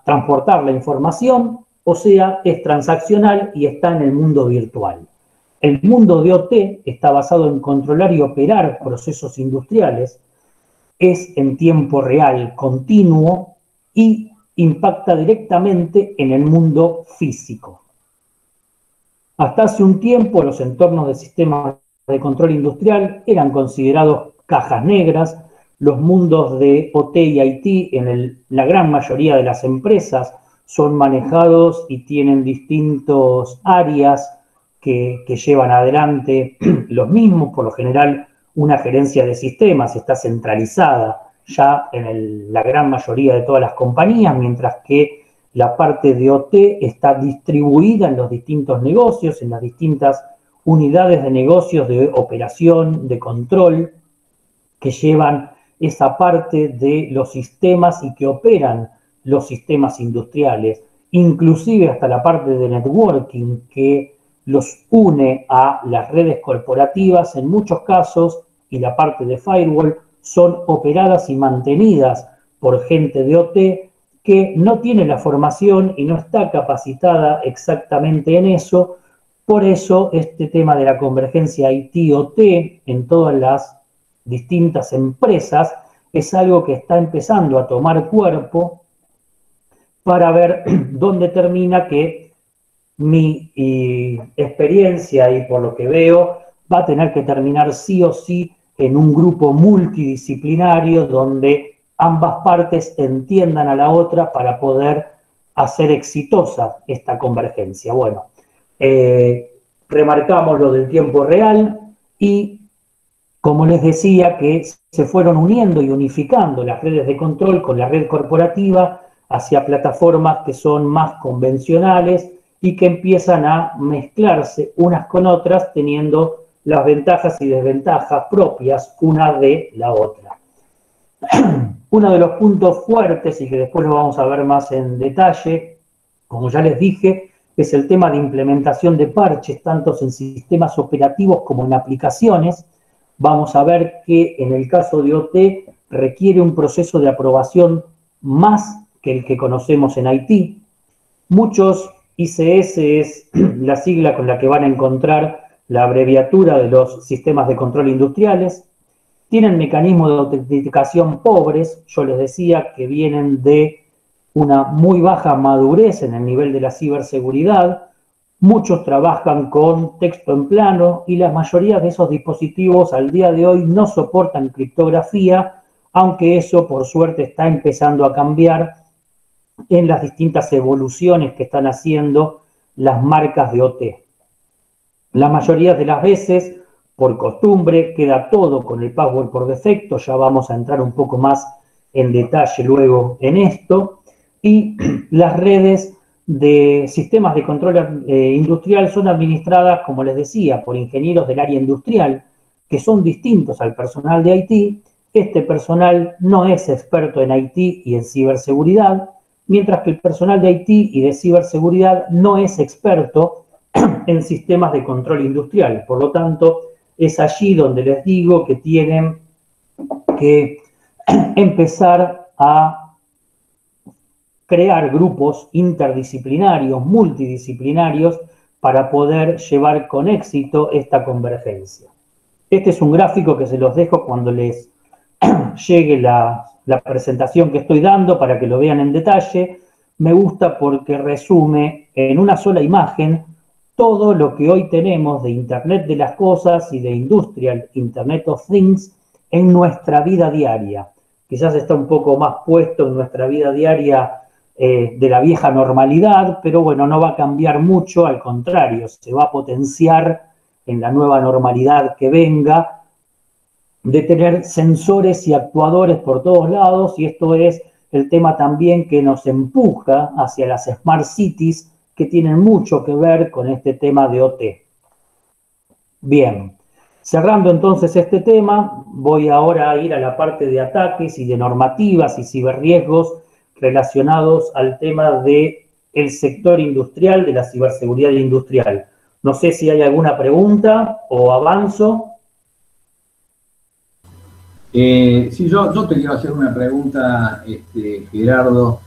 transportar la información, o sea, es transaccional y está en el mundo virtual. El mundo de OT está basado en controlar y operar procesos industriales, es en tiempo real, continuo, y impacta directamente en el mundo físico. Hasta hace un tiempo los entornos de sistemas de control industrial eran considerados cajas negras. Los mundos de OT y IT en la gran mayoría de las empresas son manejados y tienen distintas áreas que llevan adelante los mismos. Por lo general, una gerencia de sistemas está centralizada ya en la gran mayoría de todas las compañías, mientras que la parte de OT está distribuida en los distintos negocios, en las distintas unidades de negocios de operación, de control, que llevan esa parte de los sistemas y que operan los sistemas industriales, inclusive hasta la parte de networking que los une a las redes corporativas en muchos casos, y la parte de firewall son operadas y mantenidas por gente de OT que no tiene la formación y no está capacitada exactamente en eso. Por eso este tema de la convergencia IT-OT en todas las distintas empresas es algo que está empezando a tomar cuerpo, para ver dónde termina, que mi experiencia y por lo que veo va a tener que terminar sí o sí en un grupo multidisciplinario donde ambas partes entiendan a la otra para poder hacer exitosa esta convergencia. Bueno, remarcamos lo del tiempo real y, como les decía, que se fueron uniendo y unificando las redes de control con la red corporativa hacia plataformas que son más convencionales y que empiezan a mezclarse unas con otras, teniendo las ventajas y desventajas propias una de la otra. Uno de los puntos fuertes, y que después lo vamos a ver más en detalle, como ya les dije, es el tema de implementación de parches, tanto en sistemas operativos como en aplicaciones. Vamos a ver que en el caso de OT requiere un proceso de aprobación más que el que conocemos en IT. Muchos ICS es la sigla con la que van a encontrar la abreviatura de los sistemas de control industriales. Tienen mecanismos de autenticación pobres, yo les decía que vienen de una muy baja madurez en el nivel de la ciberseguridad. Muchos trabajan con texto en plano y la mayoría de esos dispositivos al día de hoy no soportan criptografía, aunque eso por suerte está empezando a cambiar en las distintas evoluciones que están haciendo las marcas de OT. La mayoría de las veces, por costumbre, queda todo con el password por defecto, ya vamos a entrar un poco más en detalle luego en esto, y las redes de sistemas de control industrial son administradas, como les decía, por ingenieros del área industrial, que son distintos al personal de IT. Este personal no es experto en IT y en ciberseguridad, mientras que el personal de IT y de ciberseguridad no es experto en sistemas de control industrial. Por lo tanto, es allí donde les digo que tienen que empezar a crear grupos interdisciplinarios, multidisciplinarios, para poder llevar con éxito esta convergencia. Este es un gráfico que se los dejo cuando les llegue la presentación que estoy dando para que lo vean en detalle. Me gusta porque resume en una sola imagen todo lo que hoy tenemos de Internet de las Cosas y de Industrial Internet of Things en nuestra vida diaria. Quizás está un poco más puesto en nuestra vida diaria de la vieja normalidad, pero bueno, no va a cambiar mucho, al contrario, se va a potenciar en la nueva normalidad que venga, de tener sensores y actuadores por todos lados, y esto es el tema también que nos empuja hacia las Smart Cities, que tienen mucho que ver con este tema de OT. Bien, cerrando entonces este tema, voy ahora a ir a la parte de ataques y de normativas y ciberriesgos relacionados al tema del sector industrial, de la ciberseguridad industrial. No sé si hay alguna pregunta o avanzo. Sí, yo te quiero hacer una pregunta, Gerardo.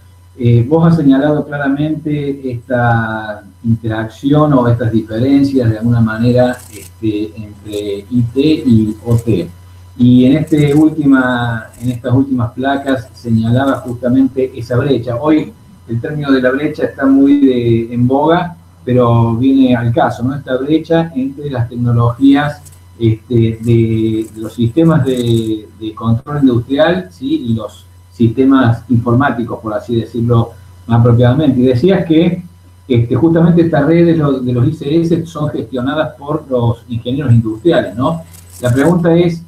Vos has señalado claramente esta interacción o estas diferencias de alguna manera entre IT y OT. Y en estas últimas placas señalaba justamente esa brecha. Hoy el término de la brecha está muy en boga, pero viene al caso, ¿no? Esta brecha entre las tecnologías de los sistemas de control industrial, ¿sí? Y los sistemas informáticos, por así decirlo más apropiadamente. Y decías que justamente estas redes de los ICS son gestionadas por los ingenieros industriales, ¿no? La pregunta es,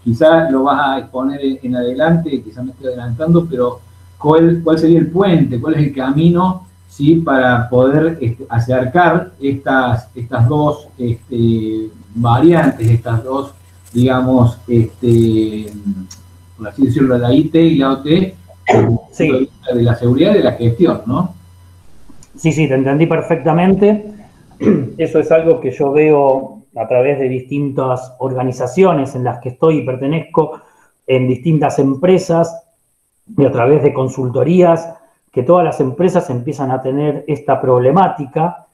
quizá lo vas a exponer en adelante, quizá me estoy adelantando, pero ¿cuál sería el puente, cuál es el camino, ¿sí? Para poder acercar estas dos variantes, estas dos, digamos, por así decirlo, la IT y la OT, sí, de la seguridad y de la gestión, ¿no? Sí, te entendí perfectamente. Eso es algo que yo veo a través de distintas organizaciones en las que estoy y pertenezco, en distintas empresas, y a través de consultorías, que todas las empresas empiezan a tener esta problemática.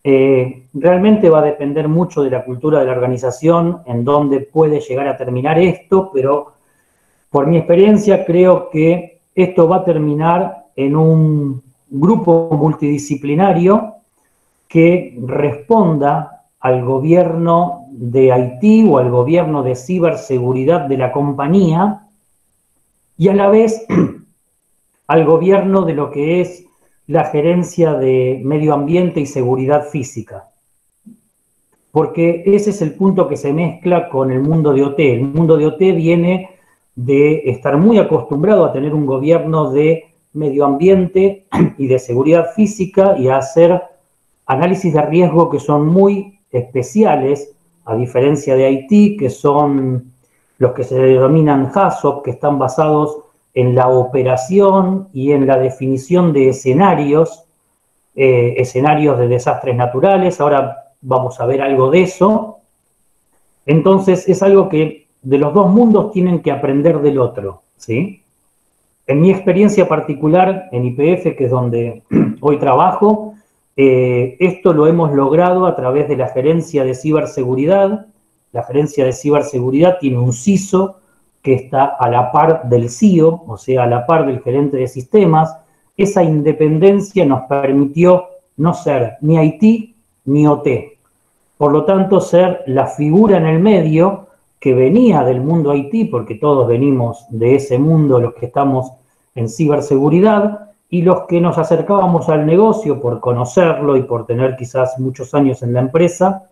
Realmente va a depender mucho de la cultura de la organización, en dónde puede llegar a terminar esto, pero por mi experiencia creo que esto va a terminar en un grupo multidisciplinario que responda al gobierno de Haití o al gobierno de ciberseguridad de la compañía y a la vez al gobierno de lo que es la gerencia de medio ambiente y seguridad física. Porque ese es el punto que se mezcla con el mundo de OT. El mundo de OT viene de estar muy acostumbrado a tener un gobierno de medio ambiente y de seguridad física y a hacer análisis de riesgo que son muy especiales, a diferencia de Haití, que son los que se denominan HAZOP, que están basados en la operación y en la definición de escenarios de desastres naturales. Ahora vamos a ver algo de eso. Entonces, es algo que de los dos mundos tienen que aprender del otro, ¿sí? En mi experiencia particular, en YPF, que es donde hoy trabajo, esto lo hemos logrado a través de la gerencia de ciberseguridad. La gerencia de ciberseguridad tiene un CISO que está a la par del CIO, o sea, a la par del gerente de sistemas. Esa independencia nos permitió no ser ni IT ni OT. Por lo tanto, ser la figura en el medio que venía del mundo IT, porque todos venimos de ese mundo, los que estamos en ciberseguridad, y los que nos acercábamos al negocio por conocerlo y por tener quizás muchos años en la empresa,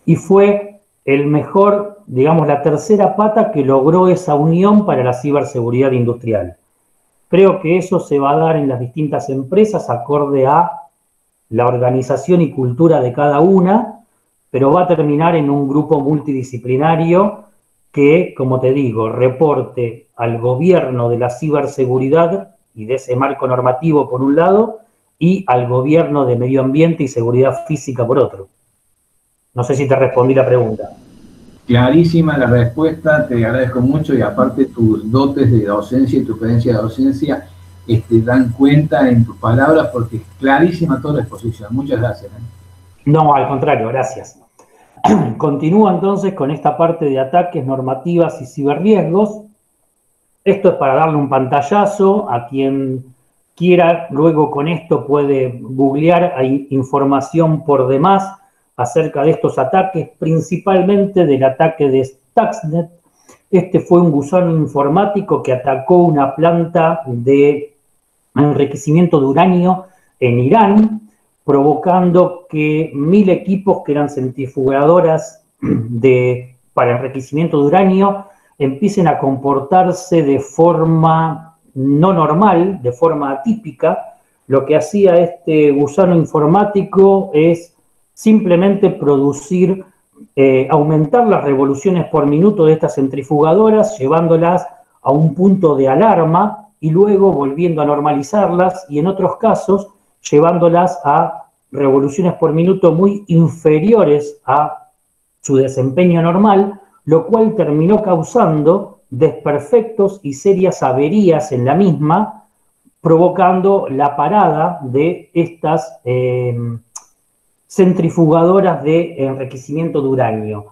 y fue el mejor, digamos, la tercera pata que logró esa unión para la ciberseguridad industrial. Creo que eso se va a dar en las distintas empresas acorde a la organización y cultura de cada una, pero va a terminar en un grupo multidisciplinario que, como te digo, reporte al gobierno de la ciberseguridad y de ese marco normativo por un lado, y al gobierno de medio ambiente y seguridad física por otro. No sé si te respondí la pregunta. Clarísima la respuesta, te agradezco mucho, y aparte tus dotes de docencia y tu experiencia de docencia dan cuenta en tus palabras, porque es clarísima toda la exposición. Muchas gracias. No, al contrario, gracias. Continúo entonces con esta parte de ataques, normativas y ciberriesgos. Esto es para darle un pantallazo a quien quiera. Luego con esto puede googlear, hay información por demás acerca de estos ataques, principalmente del ataque de Stuxnet. Este fue un gusano informático que atacó una planta de enriquecimiento de uranio en Irán, provocando que 1000 equipos que eran centrifugadoras para enriquecimiento de uranio empiecen a comportarse de forma no normal, de forma atípica. Lo que hacía este gusano informático es simplemente producir, aumentar las revoluciones por minuto de estas centrifugadoras, llevándolas a un punto de alarma y luego volviendo a normalizarlas, y en otros casos llevándolas a revoluciones por minuto muy inferiores a su desempeño normal, lo cual terminó causando desperfectos y serias averías en la misma, provocando la parada de estas centrifugadoras de enriquecimiento de uranio.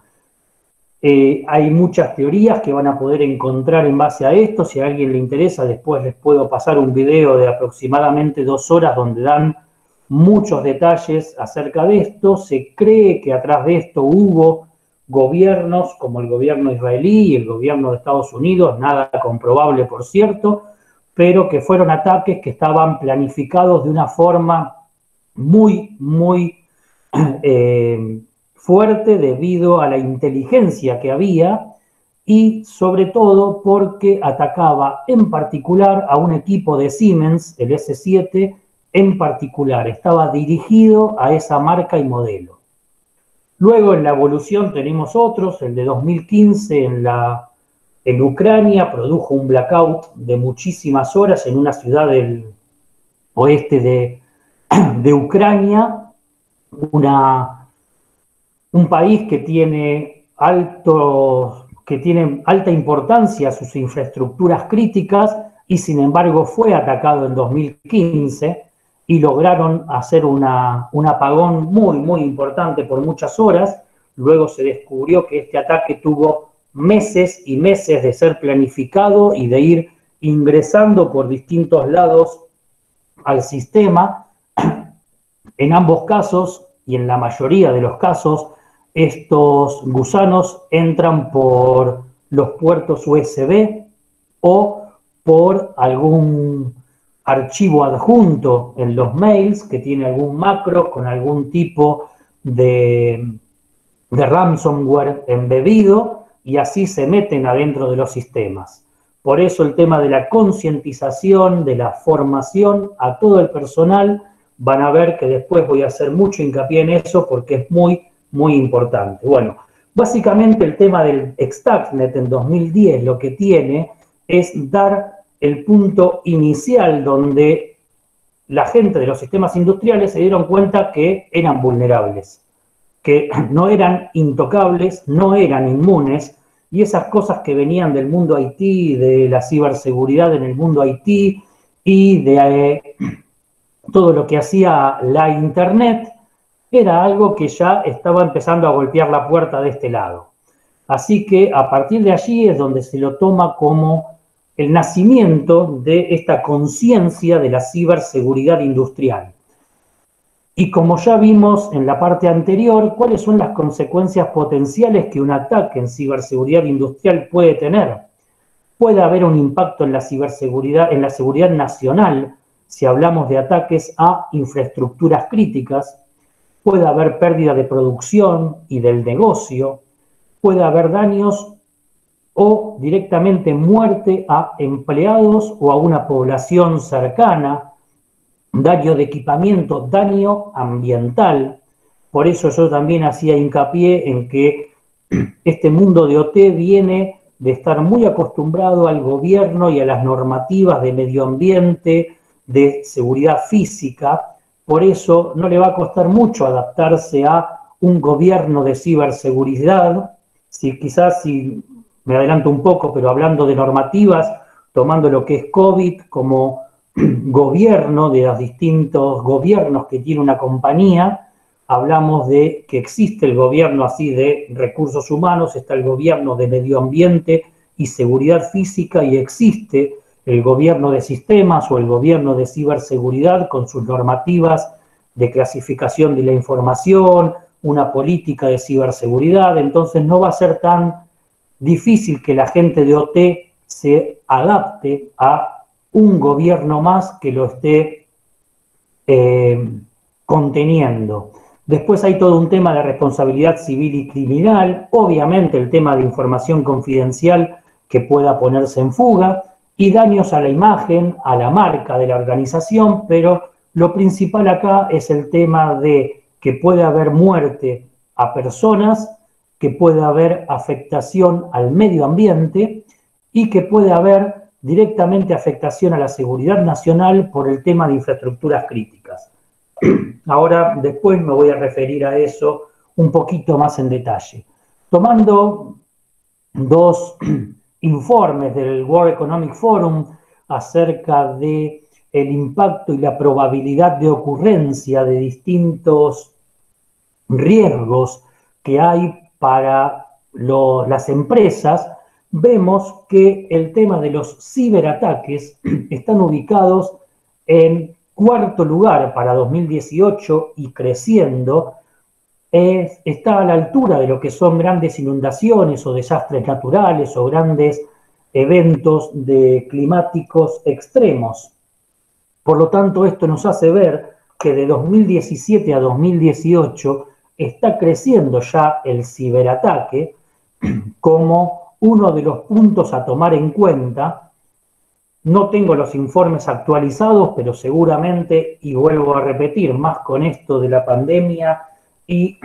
Hay muchas teorías que van a poder encontrar en base a esto. Si a alguien le interesa, después les puedo pasar un video de aproximadamente 2 horas donde dan muchos detalles acerca de esto. Se cree que atrás de esto hubo gobiernos como el gobierno israelí y el gobierno de Estados Unidos, nada comprobable por cierto, pero que fueron ataques que estaban planificados de una forma muy fuerte debido a la inteligencia que había y sobre todo porque atacaba en particular a un equipo de Siemens, el S7 en particular, estaba dirigido a esa marca y modelo. Luego en la evolución tenemos otros, el de 2015 en Ucrania produjo un blackout de muchísimas horas en una ciudad del oeste de Ucrania, un país que tiene alta importancia a sus infraestructuras críticas y sin embargo fue atacado en 2015 y lograron hacer un apagón muy importante por muchas horas. Luego se descubrió que este ataque tuvo meses y meses de ser planificado y de ir ingresando por distintos lados al sistema. En ambos casos, y en la mayoría de los casos, estos gusanos entran por los puertos USB o por algún archivo adjunto en los mails que tiene algún macro con algún tipo de ransomware embebido, y así se meten adentro de los sistemas. Por eso el tema de la concientización, de la formación a todo el personal, van a ver que después voy a hacer mucho hincapié en eso porque es muy, muy importante. Bueno, básicamente el tema del Stuxnet en 2010 lo que tiene es dar el punto inicial donde la gente de los sistemas industriales se dieron cuenta que eran vulnerables, que no eran intocables, no eran inmunes, y esas cosas que venían del mundo IT, de la ciberseguridad en el mundo IT y de todo lo que hacía la Internet, era algo que ya estaba empezando a golpear la puerta de este lado. Así que a partir de allí es donde se lo toma como el nacimiento de esta conciencia de la ciberseguridad industrial. Y como ya vimos en la parte anterior, ¿cuáles son las consecuencias potenciales que un ataque en ciberseguridad industrial puede tener? Puede haber un impacto en la ciberseguridad, en la seguridad nacional, si hablamos de ataques a infraestructuras críticas. Puede haber pérdida de producción y del negocio. Puede haber daños o directamente muerte a empleados o a una población cercana, daño de equipamiento, daño ambiental. Por eso yo también hacía hincapié en que este mundo de OT viene de estar muy acostumbrado al gobierno y a las normativas de medio ambiente, de seguridad física. Por eso no le va a costar mucho adaptarse a un gobierno de ciberseguridad. Quizás si me adelanto un poco, pero hablando de normativas, tomando lo que es COVID como gobierno, de los distintos gobiernos que tiene una compañía, hablamos de que existe el gobierno así de recursos humanos, está el gobierno de medio ambiente y seguridad física, y existe el gobierno de sistemas o el gobierno de ciberseguridad con sus normativas de clasificación de la información, una política de ciberseguridad. Entonces no va a ser tan difícil que la gente de OT se adapte a un gobierno más que lo esté conteniendo. Después hay todo un tema de responsabilidad civil y criminal, obviamente el tema de información confidencial que pueda ponerse en fuga, y daños a la imagen, a la marca de la organización, pero lo principal acá es el tema de que puede haber muerte a personas, que puede haber afectación al medio ambiente y que puede haber directamente afectación a la seguridad nacional por el tema de infraestructuras críticas. Ahora, después me voy a referir a eso un poquito más en detalle. Tomando dos informes del World Economic Forum acerca de el impacto y la probabilidad de ocurrencia de distintos riesgos que hay para las empresas, vemos que el tema de los ciberataques están ubicados en cuarto lugar para 2018 y creciendo. Está a la altura de lo que son grandes inundaciones o desastres naturales o grandes eventos climáticos extremos. Por lo tanto, esto nos hace ver que de 2017 a 2018 está creciendo ya el ciberataque como uno de los puntos a tomar en cuenta. No tengo los informes actualizados, pero seguramente, y vuelvo a repetir, más con esto de la pandemia y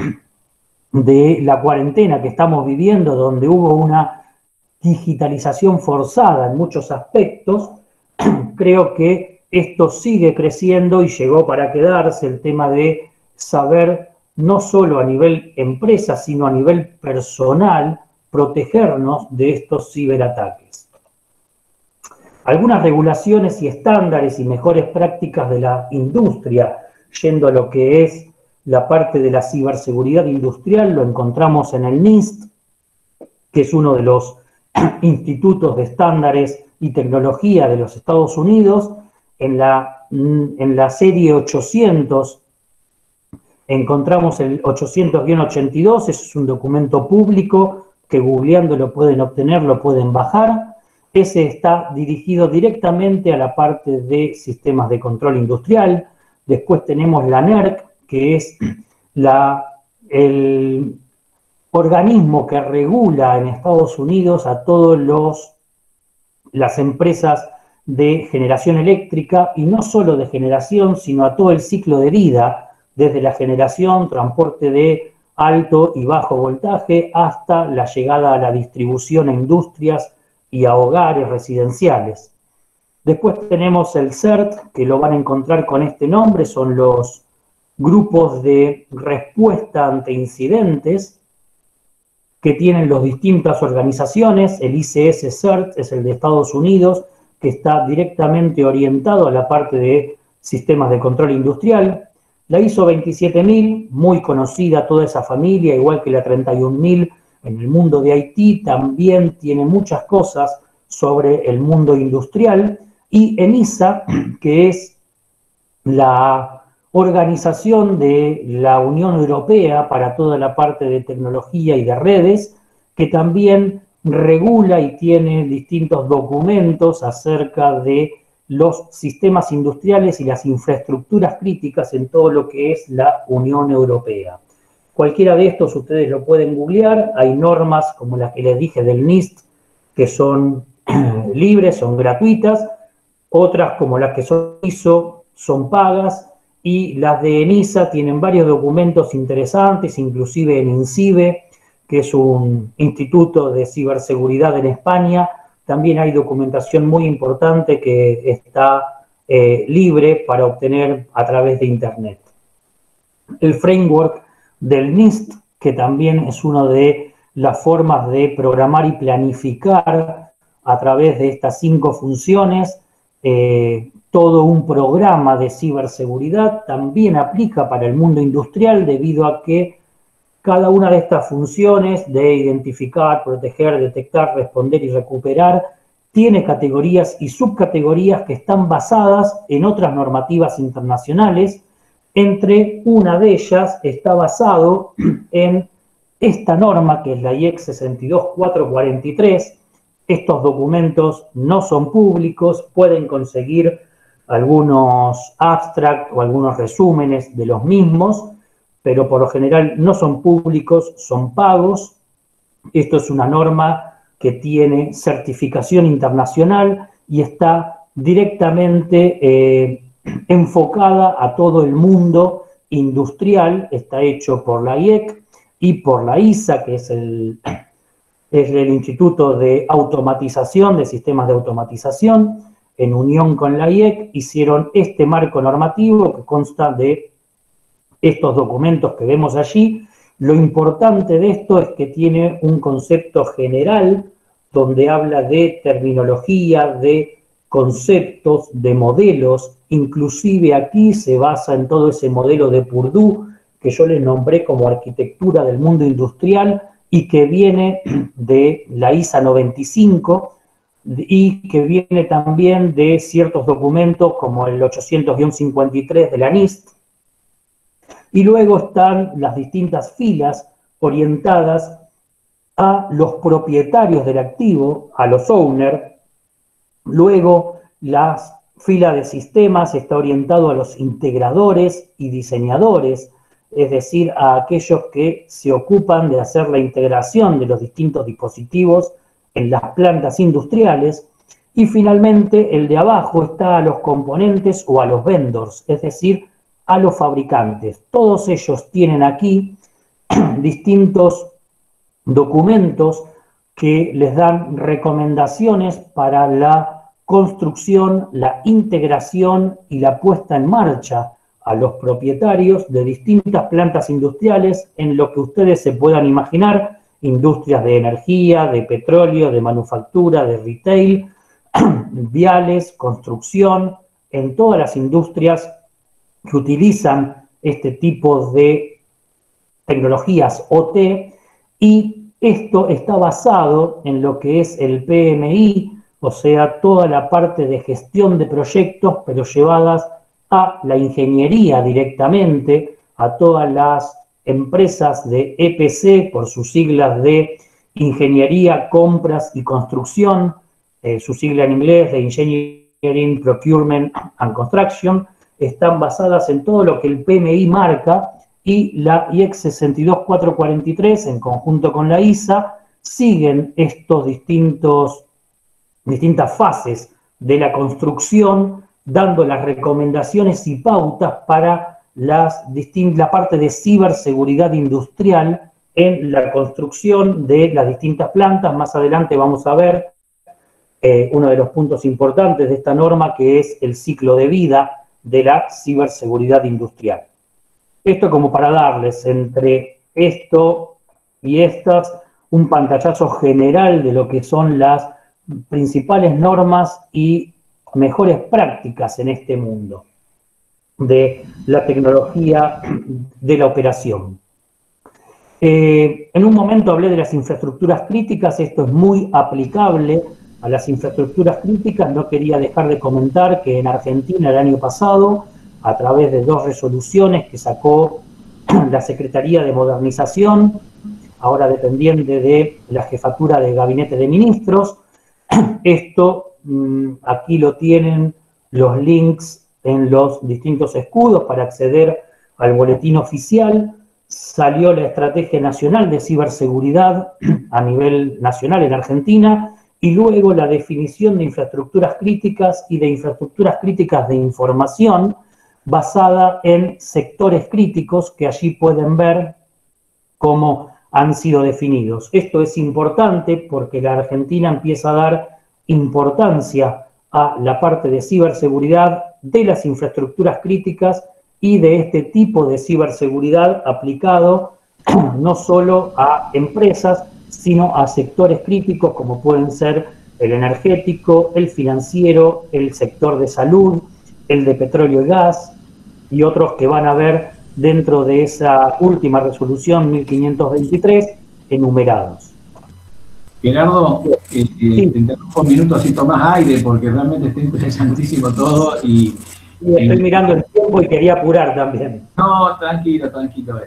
de la cuarentena que estamos viviendo, donde hubo una digitalización forzada en muchos aspectos, creo que esto sigue creciendo y llegó para quedarse, el tema de saber, no solo a nivel empresa, sino a nivel personal, protegernos de estos ciberataques. Algunas regulaciones y estándares y mejores prácticas de la industria, yendo a lo que es la parte de la ciberseguridad industrial, lo encontramos en el NIST, que es uno de los institutos de estándares y tecnología de los Estados Unidos. En la serie 800 encontramos el 800-82, es un documento público que googleando lo pueden obtener, lo pueden bajar. Ese está dirigido directamente a la parte de sistemas de control industrial. Después tenemos la NERC, que es el organismo que regula en Estados Unidos a todos los las empresas de generación eléctrica, y no solo de generación, sino a todo el ciclo de vida, desde la generación, transporte de alto y bajo voltaje, hasta la llegada a la distribución a industrias y a hogares residenciales. Después tenemos el CERT, que lo van a encontrar con este nombre, son los grupos de respuesta ante incidentes que tienen las distintas organizaciones. El ICS-CERT es el de Estados Unidos, que está directamente orientado a la parte de sistemas de control industrial. La ISO 27000, muy conocida toda esa familia, igual que la 31000 en el mundo de IT, también tiene muchas cosas sobre el mundo industrial. Y ENISA, que es la organización de la Unión Europea para toda la parte de tecnología y de redes, que también regula y tiene distintos documentos acerca de los sistemas industriales y las infraestructuras críticas en todo lo que es la Unión Europea. Cualquiera de estos ustedes lo pueden googlear. Hay normas como las que les dije del NIST, que son libres, son gratuitas. Otras como las que son ISO son pagas, y las de ENISA tienen varios documentos interesantes, inclusive en INCIBE, que es un instituto de ciberseguridad en España. También hay documentación muy importante que está libre para obtener a través de Internet. El framework del NIST, que también es una de las formas de programar y planificar a través de estas 5 funciones, todo un programa de ciberseguridad, también aplica para el mundo industrial, debido a que cada una de estas funciones de identificar, proteger, detectar, responder y recuperar tiene categorías y subcategorías que están basadas en otras normativas internacionales. Entre una de ellas está basado en esta norma, que es la IEC 62443. Estos documentos no son públicos, pueden conseguir algunos abstracts o algunos resúmenes de los mismos, pero por lo general no son públicos, son pagos. Esto es una norma que tiene certificación internacional y está directamente enfocada a todo el mundo industrial. Está hecho por la IEC y por la ISA, que es el Instituto de Automatización, de Sistemas de Automatización. En unión con la IEC hicieron este marco normativo que consta de estos documentos que vemos allí. Lo importante de esto es que tiene un concepto general donde habla de terminología, de conceptos, de modelos. Inclusive aquí se basa en todo ese modelo de Purdue que yo les nombré como arquitectura del mundo industrial y que viene de la ISA 95 y que viene también de ciertos documentos como el 800-53 de la NIST. Y luego están las distintas filas orientadas a los propietarios del activo, a los owners. Luego la fila de sistemas está orientado a los integradores y diseñadores, es decir, a aquellos que se ocupan de hacer la integración de los distintos dispositivos en las plantas industriales. Y finalmente el de abajo está a los componentes o a los vendors, es decir, a los fabricantes. Todos ellos tienen aquí distintos documentos que les dan recomendaciones para la construcción, la integración y la puesta en marcha a los propietarios de distintas plantas industriales en lo que ustedes se puedan imaginar, industrias de energía, de petróleo, de manufactura, de retail, viales, construcción, en todas las industrias que utilizan este tipo de tecnologías OT, y esto está basado en lo que es el PMI, o sea, toda la parte de gestión de proyectos, pero llevadas a la ingeniería directamente, a todas las empresas de EPC, por sus siglas de Ingeniería, Compras y Construcción, su sigla en inglés de Engineering, Procurement and Construction, están basadas en todo lo que el PMI marca, y la IEC 62443, en conjunto con la ISA, siguen estos distintos distintas fases de la construcción, dando las recomendaciones y pautas para la parte de ciberseguridad industrial en la construcción de las distintas plantas. Más adelante vamos a ver uno de los puntos importantes de esta norma, que es el ciclo de vida de la ciberseguridad industrial. Esto como para darles entre esto y estas un pantallazo general de lo que son las principales normas y mejores prácticas en este mundo de la tecnología de la operación. En un momento hablé de las infraestructuras críticas. Esto es muy aplicable a las infraestructuras críticas. No quería dejar de comentar que en Argentina el año pasado, a través de 2 resoluciones que sacó la Secretaría de Modernización, ahora dependiente de la Jefatura de Gabinete de Ministros, esto aquí lo tienen los links en los distintos escudos para acceder al boletín oficial. Salió la Estrategia Nacional de Ciberseguridad a nivel nacional en Argentina, y luego la definición de infraestructuras críticas y de infraestructuras críticas de información basada en sectores críticos que allí pueden ver cómo han sido definidos. Esto es importante porque la Argentina empieza a dar importancia a la parte de ciberseguridad de las infraestructuras críticas y de este tipo de ciberseguridad aplicado no solo a empresas, sino a sectores críticos como pueden ser el energético, el financiero, el sector de salud, el de petróleo y gas, y otros que van a ver dentro de esa última resolución 1523 enumerados. Gerardo, sí. Te interrumpo un minuto así tomás aire, porque realmente está interesantísimo todo y... Estoy mirando el tiempo y quería apurar también. No, tranquilo, tranquilo.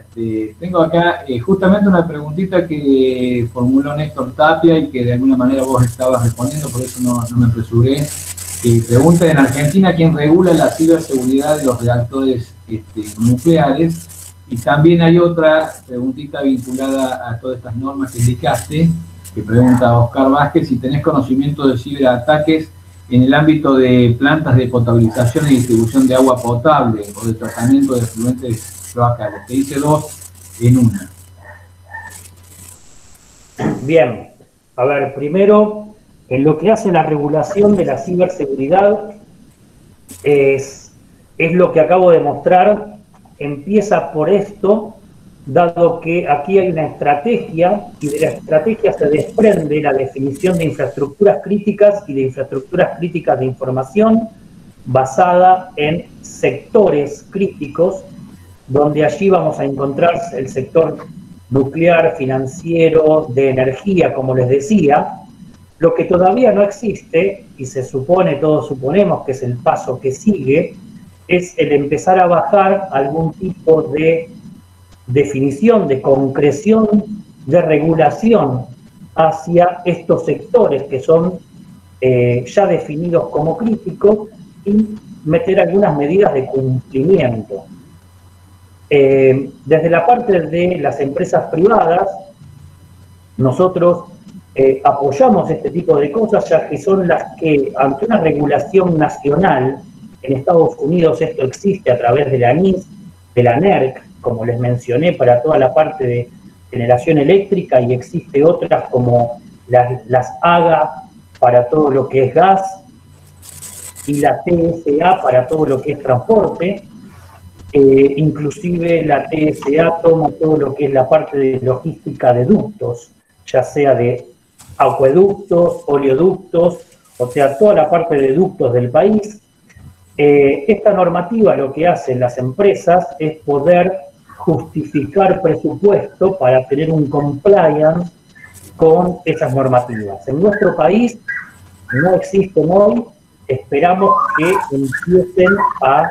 Tengo acá justamente una preguntita que formuló Néstor Tapia y que de alguna manera vos estabas respondiendo, por eso no me apresuré. Pregunta: en Argentina, ¿quién regula la ciberseguridad de los reactores nucleares? Y también hay otra preguntita vinculada a todas estas normas que indicaste, que pregunta Oscar Vázquez: si tenés conocimiento de ciberataques en el ámbito de plantas de potabilización y distribución de agua potable o de tratamiento de efluentes cloacales. Te hice 2 en una. Bien, a ver, primero, en lo que hace la regulación de la ciberseguridad, es lo que acabo de mostrar. Empieza por esto, dado que aquí hay una estrategia, y de la estrategia se desprende la definición de infraestructuras críticas y de infraestructuras críticas de información basada en sectores críticos, donde allí vamos a encontrar el sector nuclear, financiero, de energía, como les decía. Lo que todavía no existe, y se supone, todos suponemos que es el paso que sigue, es el empezar a bajar algún tipo de definición, de concreción, de regulación hacia estos sectores que son ya definidos como críticos y meter algunas medidas de cumplimiento. Desde la parte de las empresas privadas, nosotros apoyamos este tipo de cosas, ya que son las que, ante una regulación nacional, en Estados Unidos esto existe a través de la NIS, de la NERC, como les mencioné, para toda la parte de generación eléctrica, y existe otras como las AGA para todo lo que es gas, y la TSA para todo lo que es transporte. Inclusive la TSA toma todo lo que es la parte de logística de ductos, ya sea de acueductos, oleoductos, o sea, toda la parte de ductos del país. Esta normativa lo que hacen las empresas es poder justificar presupuesto para tener un compliance con esas normativas. En nuestro país no existen hoy, esperamos que empiecen a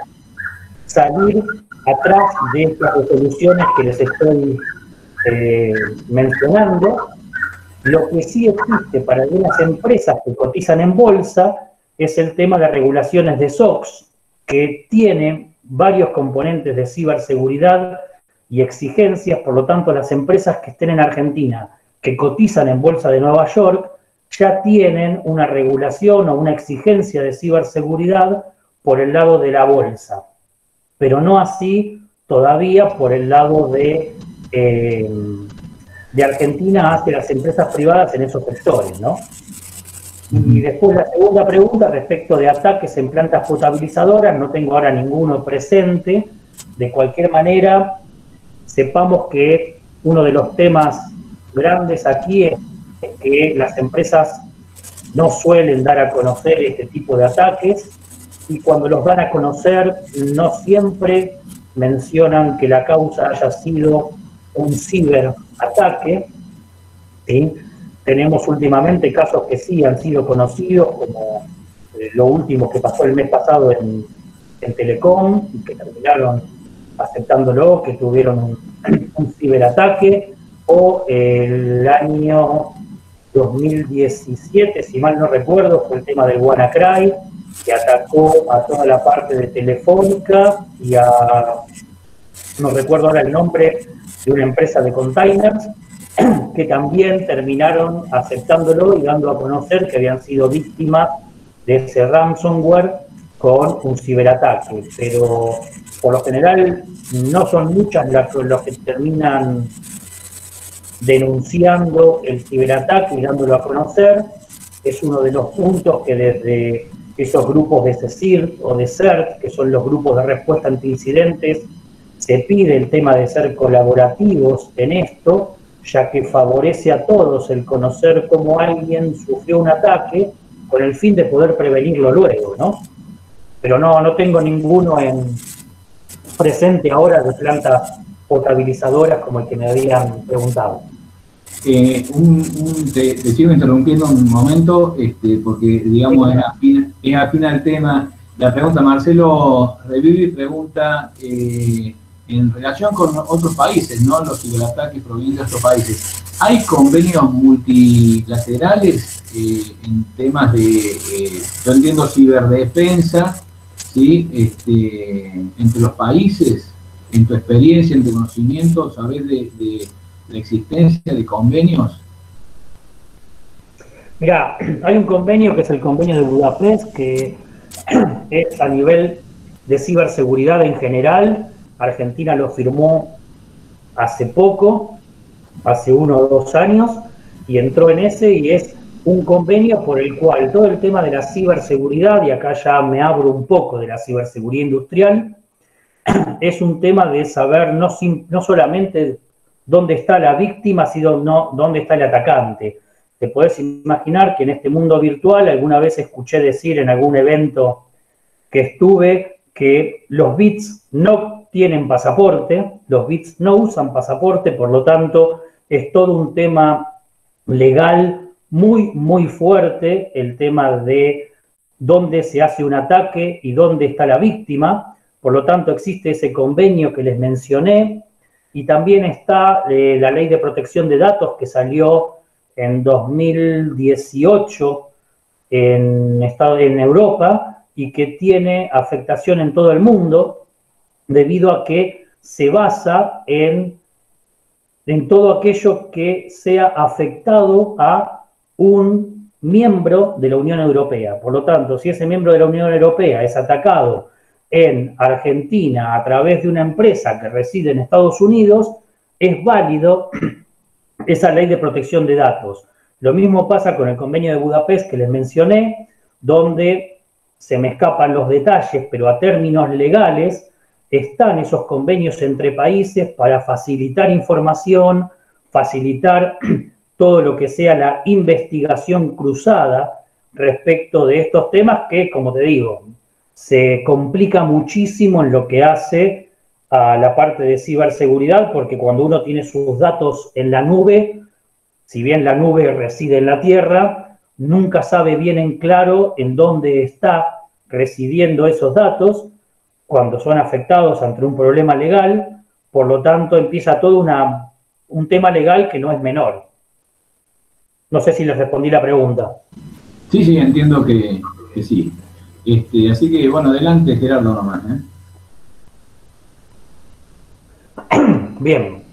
salir atrás de estas resoluciones que les estoy mencionando. Lo que sí existe para algunas empresas que cotizan en bolsa es el tema de regulaciones de SOX, que tiene varios componentes de ciberseguridad y exigencias. Por lo tanto, las empresas que estén en Argentina, que cotizan en Bolsa de Nueva York, ya tienen una regulación o una exigencia de ciberseguridad por el lado de la bolsa, pero no así todavía por el lado de Argentina hacia las empresas privadas en esos sectores, ¿no? Y después la segunda pregunta respecto de ataques en plantas potabilizadoras, no tengo ahora ninguno presente. De cualquier manera, sepamos que uno de los temas grandes aquí es que las empresas no suelen dar a conocer este tipo de ataques, y cuando los dan a conocer no siempre mencionan que la causa haya sido un ciberataque, ¿sí? Tenemos últimamente casos que sí han sido conocidos, como lo último que pasó el mes pasado en Telecom, y que terminaron aceptándolo, que tuvieron un ciberataque, o el año 2017, si mal no recuerdo, fue el tema del WannaCry, que atacó a toda la parte de Telefónica y no recuerdo ahora el nombre, de una empresa de containers, que también terminaron aceptándolo y dando a conocer que habían sido víctimas de ese ransomware con un ciberataque. Pero por lo general no son muchas los que terminan denunciando el ciberataque y dándolo a conocer. Es uno de los puntos que desde esos grupos de CECIRT o de CERT, que son los grupos de respuesta ante incidentes, se pide el tema de ser colaborativos en esto, ya que favorece a todos el conocer cómo alguien sufrió un ataque con el fin de poder prevenirlo luego, ¿no? Pero no tengo ninguno presente ahora de plantas potabilizadoras como el que me habían preguntado. Te sigo interrumpiendo un momento, porque digamos es afín al tema. La pregunta, Marcelo Revivi pregunta, en relación con otros países, ¿no? Los ciberataques provenientes de otros países, ¿hay convenios multilaterales en temas de, yo entiendo, ciberdefensa, ¿sí? Entre los países? En tu experiencia, en tu conocimiento, ¿sabés de la existencia de convenios? Mira, hay un convenio que es el convenio de Budapest, que es a nivel de ciberseguridad en general. Argentina lo firmó hace poco, hace 1 o 2 años, y entró en ese, y es un convenio por el cual todo el tema de la ciberseguridad, y acá ya me abro un poco de la ciberseguridad industrial, es un tema de saber no solamente dónde está la víctima, sino dónde está el atacante. Te podés imaginar que en este mundo virtual, alguna vez escuché decir en algún evento que estuve, que los bits no tienen pasaporte, los bits no usan pasaporte, por lo tanto es todo un tema legal muy, muy fuerte, el tema de dónde se hace un ataque y dónde está la víctima. Por lo tanto existe ese convenio que les mencioné, y también está la Ley de Protección de Datos, que salió en 2018 en Europa, y que tiene afectación en todo el mundo, debido a que se basa en todo aquello que sea afectado a un miembro de la Unión Europea. Por lo tanto, si ese miembro de la Unión Europea es atacado en Argentina a través de una empresa que reside en Estados Unidos, es válido esa ley de protección de datos. Lo mismo pasa con el convenio de Budapest que les mencioné, donde se me escapan los detalles, pero a términos legales están esos convenios entre países para facilitar información, facilitar todo lo que sea la investigación cruzada respecto de estos temas que, como te digo, se complica muchísimo en lo que hace a la parte de ciberseguridad, porque cuando uno tiene sus datos en la nube, si bien la nube reside en la tierra, nunca sabe bien en claro en dónde está residiendo esos datos cuando son afectados ante un problema legal. Por lo tanto, empieza todo un tema legal que no es menor. No sé si les respondí la pregunta. Sí, entiendo que sí. Así que, bueno, adelante, Gerardo, nomás. Bien,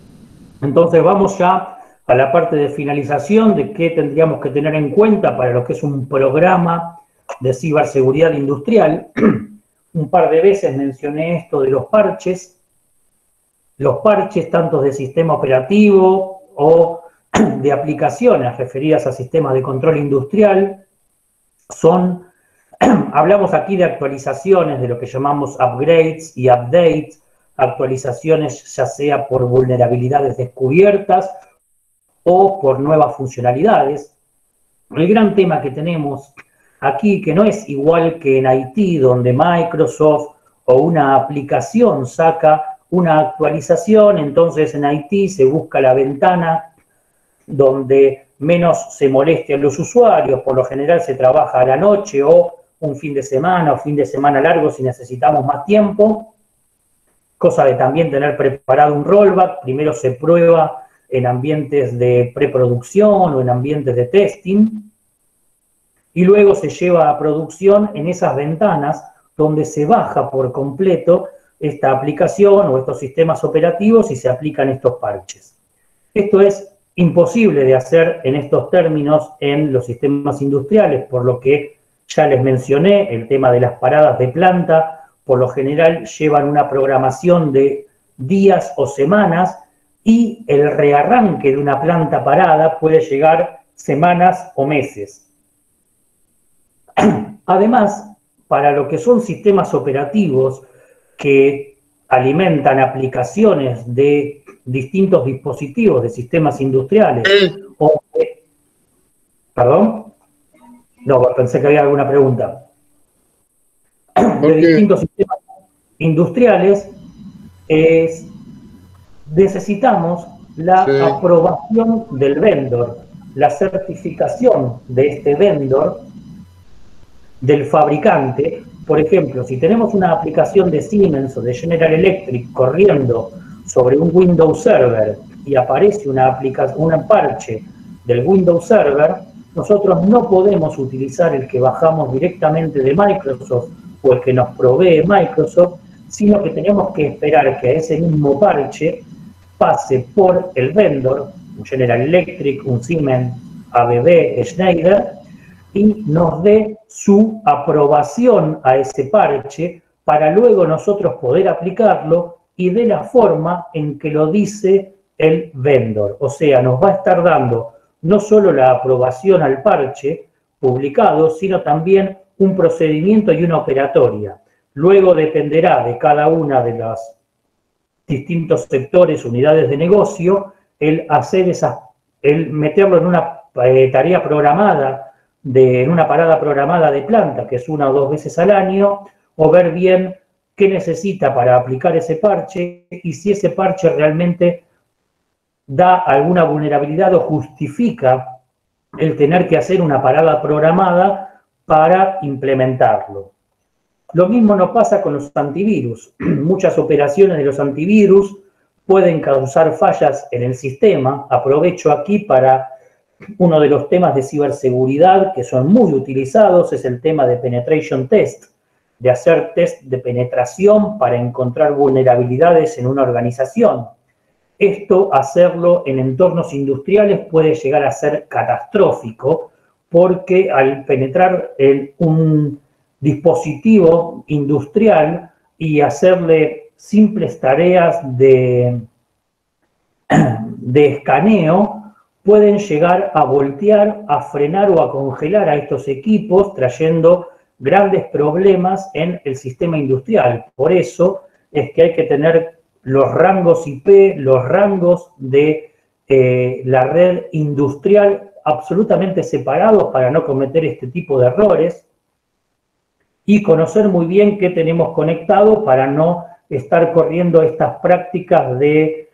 entonces vamos ya a la parte de finalización de qué tendríamos que tener en cuenta para lo que es un programa de ciberseguridad industrial. Un par de veces mencioné esto de los parches. Los parches, tanto de sistema operativo o de aplicaciones referidas a sistemas de control industrial, son, hablamos aquí de actualizaciones, de lo que llamamos upgrades y updates, actualizaciones ya sea por vulnerabilidades descubiertas o por nuevas funcionalidades. El gran tema que tenemos aquí, que no es igual que en IT, donde Microsoft o una aplicación saca una actualización, entonces en IT se busca la ventana donde menos se moleste a los usuarios, por lo general se trabaja a la noche o un fin de semana o fin de semana largo si necesitamos más tiempo, cosa de también tener preparado un rollback. Primero se prueba en ambientes de preproducción o en ambientes de testing, y luego se lleva a producción en esas ventanas donde se baja por completo esta aplicación o estos sistemas operativos y se aplican estos parches. Esto es imposible de hacer en estos términos en los sistemas industriales, por lo que ya les mencioné, el tema de las paradas de planta, por lo general llevan una programación de días o semanas, y el rearranque de una planta parada puede llegar semanas o meses. Además, para lo que son sistemas operativos que alimentan aplicaciones de distintos dispositivos, de sistemas industriales, ¿Perdón? No, pensé que había alguna pregunta. De distintos sistemas industriales, necesitamos la aprobación del vendor, la certificación de este vendor, del fabricante. Por ejemplo, si tenemos una aplicación de Siemens o de General Electric corriendo sobre un Windows Server y aparece un parche del Windows Server, nosotros no podemos utilizar el que bajamos directamente de Microsoft o el que nos provee Microsoft, sino que tenemos que esperar que ese mismo parche pase por el vendor, un General Electric, un Siemens, ABB, Schneider, y nos dé su aprobación a ese parche para luego nosotros poder aplicarlo y de la forma en que lo dice el vendor. O sea, nos va a estar dando no solo la aprobación al parche publicado, sino también un procedimiento y una operatoria. Luego dependerá de cada una de los distintos sectores, unidades de negocio, el meterlo en una tarea programada, en una parada programada de planta, que es 1 o 2 veces al año, o ver bien qué necesita para aplicar ese parche y si ese parche realmente da alguna vulnerabilidad o justifica el tener que hacer una parada programada para implementarlo. Lo mismo nos pasa con los antivirus. Muchas operaciones de los antivirus pueden causar fallas en el sistema. Aprovecho aquí para uno de los temas de ciberseguridad que son muy utilizados, es el tema de penetration test, de hacer test de penetración para encontrar vulnerabilidades en una organización. Esto, hacerlo en entornos industriales puede llegar a ser catastrófico, porque al penetrar en un dispositivo industrial y hacerle simples tareas de escaneo, pueden llegar a voltear, a frenar o a congelar a estos equipos, trayendo grandes problemas en el sistema industrial. Por eso es que hay que tener los rangos IP, los rangos de la red industrial absolutamente separados para no cometer este tipo de errores, y conocer muy bien qué tenemos conectado para no estar corriendo estas prácticas de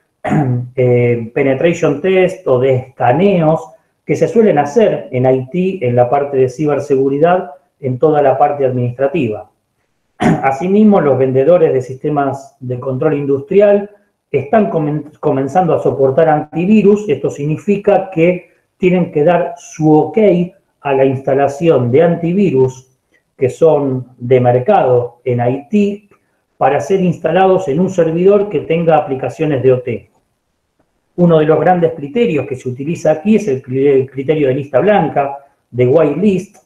penetration test o de escaneos que se suelen hacer en IT, en la parte de ciberseguridad, en toda la parte administrativa. Asimismo, los vendedores de sistemas de control industrial están comenzando a soportar antivirus. Esto significa que tienen que dar su OK a la instalación de antivirus que son de mercado en IT para ser instalados en un servidor que tenga aplicaciones de OT. Uno de los grandes criterios que se utiliza aquí es el criterio de lista blanca, de whitelist,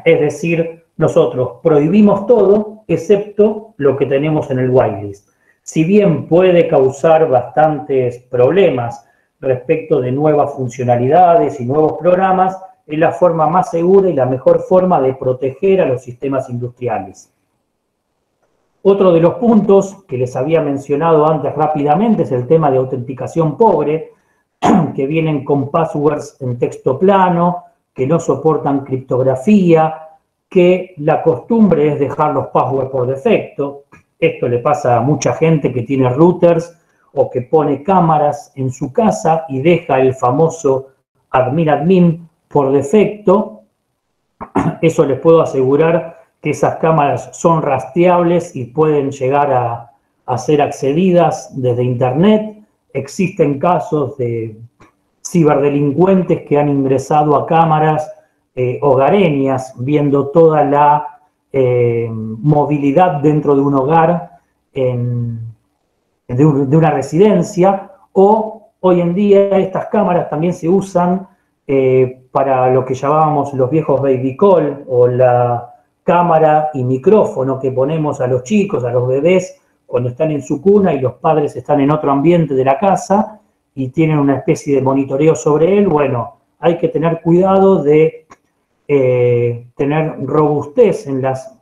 es decir, nosotros prohibimos todo excepto lo que tenemos en el whitelist. Si bien puede causar bastantes problemas respecto de nuevas funcionalidades y nuevos programas, es la forma más segura y la mejor forma de proteger a los sistemas industriales. Otro de los puntos que les había mencionado antes rápidamente es el tema de autenticación pobre, que vienen con passwords en texto plano, que no soportan criptografía, que la costumbre es dejar los passwords por defecto. Esto le pasa a mucha gente que tiene routers o que pone cámaras en su casa y deja el famoso admin por defecto. Eso les puedo asegurar que esas cámaras son rastreables y pueden llegar a ser accedidas desde Internet. Existen casos de ciberdelincuentes que han ingresado a cámaras hogareñas, viendo toda la movilidad dentro de un hogar, de una residencia, o hoy en día estas cámaras también se usan para lo que llamábamos los viejos baby call, o la cámara y micrófono que ponemos a los chicos, a los bebés, cuando están en su cuna y los padres están en otro ambiente de la casa y tienen una especie de monitoreo sobre él. Bueno, hay que tener cuidado de tener robustez en las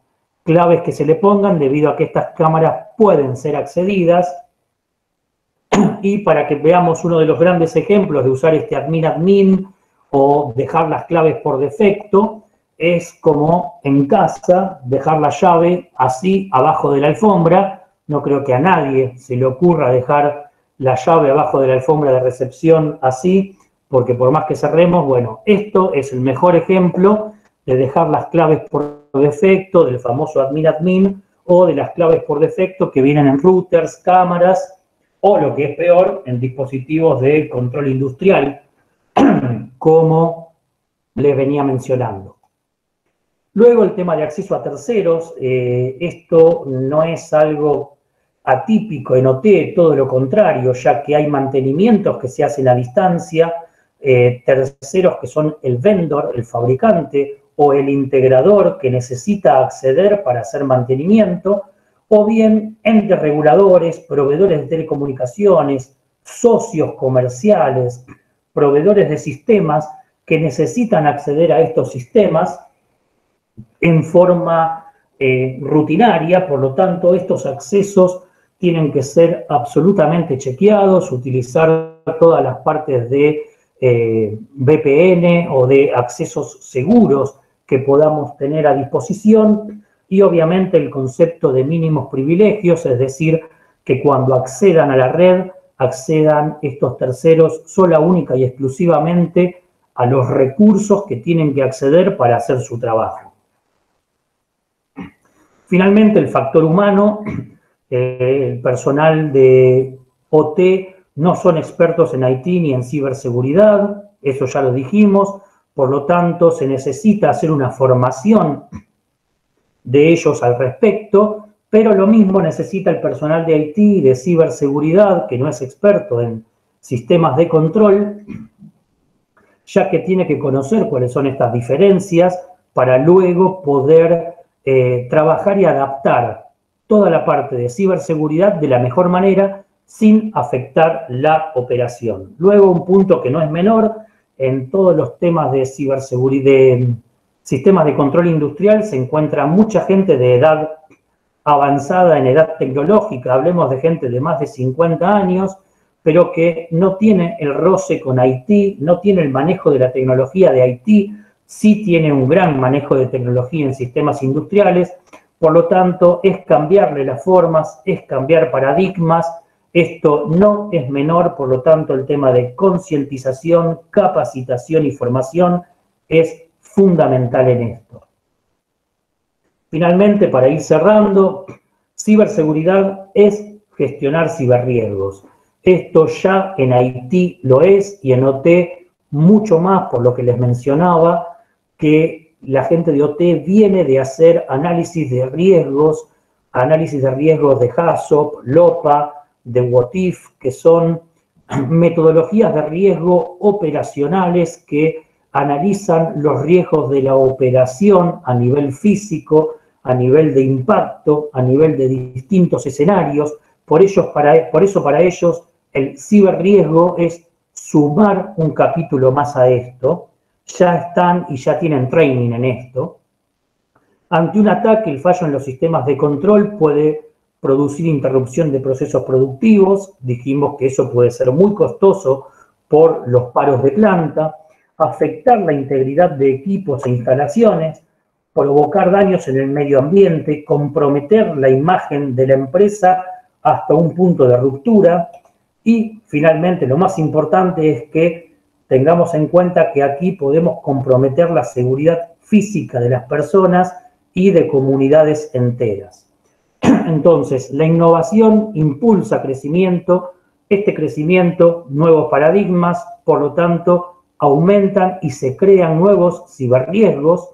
claves que se le pongan, debido a que estas cámaras pueden ser accedidas. Y para que veamos uno de los grandes ejemplos de usar este admin o dejar las claves por defecto, es como en casa dejar la llave así abajo de la alfombra. No creo que a nadie se le ocurra dejar la llave abajo de la alfombra de recepción así, porque por más que cerremos, bueno, esto es el mejor ejemplo de dejar las claves por defecto, del famoso admin, o de las claves por defecto que vienen en routers, cámaras, o lo que es peor, en dispositivos de control industrial, como les venía mencionando. Luego el tema de acceso a terceros, esto no es algo atípico en OT, todo lo contrario, ya que hay mantenimientos que se hacen a distancia, terceros que son el vendor, el fabricante, o el integrador que necesita acceder para hacer mantenimiento, o bien entes reguladores, proveedores de telecomunicaciones, socios comerciales, proveedores de sistemas que necesitan acceder a estos sistemas en forma rutinaria. Por lo tanto, estos accesos tienen que ser absolutamente chequeados, utilizar todas las partes de VPN o de accesos seguros que podamos tener a disposición, y obviamente el concepto de mínimos privilegios, es decir, que cuando accedan a la red, accedan estos terceros sola, única y exclusivamente a los recursos que tienen que acceder para hacer su trabajo. Finalmente, el factor humano, el personal de OT no son expertos en IT ni en ciberseguridad, eso ya lo dijimos. Por lo tanto, se necesita hacer una formación de ellos al respecto, pero lo mismo necesita el personal de IT y de ciberseguridad, que no es experto en sistemas de control, ya que tiene que conocer cuáles son estas diferencias para luego poder trabajar y adaptar toda la parte de ciberseguridad de la mejor manera sin afectar la operación. Luego, un punto que no es menor, en todos los temas de ciberseguridad, de sistemas de control industrial, se encuentra mucha gente de edad avanzada, en edad tecnológica. Hablemos de gente de más de 50 años, pero que no tiene el roce con IT, no tiene el manejo de la tecnología de IT, sí tiene un gran manejo de tecnología en sistemas industriales. Por lo tanto, es cambiarle las formas, es cambiar paradigmas. Esto no es menor, por lo tanto, el tema de concientización, capacitación y formación es fundamental en esto. Finalmente, para ir cerrando, ciberseguridad es gestionar ciberriesgos. Esto ya en IT lo es, y en OT mucho más, por lo que les mencionaba, que la gente de OT viene de hacer análisis de riesgos de HACCP, LOPA, de WOTIF, que son metodologías de riesgo operacionales que analizan los riesgos de la operación a nivel físico, a nivel de impacto, a nivel de distintos escenarios. Por eso para ellos el ciberriesgo es sumar un capítulo más a esto. Ya están y ya tienen training en esto. Ante un ataque, el fallo en los sistemas de control puede producir interrupción de procesos productivos. Dijimos que eso puede ser muy costoso por los paros de planta, afectar la integridad de equipos e instalaciones, provocar daños en el medio ambiente, comprometer la imagen de la empresa hasta un punto de ruptura. Y finalmente, lo más importante es que tengamos en cuenta que aquí podemos comprometer la seguridad física de las personas y de comunidades enteras. Entonces, la innovación impulsa crecimiento, este crecimiento, nuevos paradigmas, por lo tanto, aumentan y se crean nuevos ciberriesgos.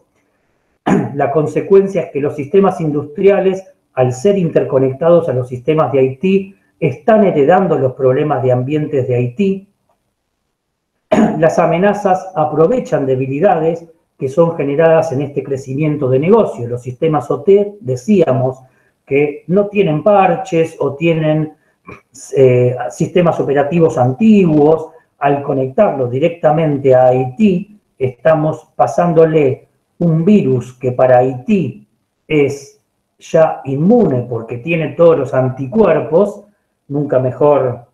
La consecuencia es que los sistemas industriales, al ser interconectados a los sistemas de IT, están heredando los problemas de ambientes de IT. Las amenazas aprovechan debilidades que son generadas en este crecimiento de negocio. Los sistemas OT, decíamos, que no tienen parches o tienen sistemas operativos antiguos. Al conectarlos directamente a IT, estamos pasándole un virus que para IT es ya inmune porque tiene todos los anticuerpos, nunca mejor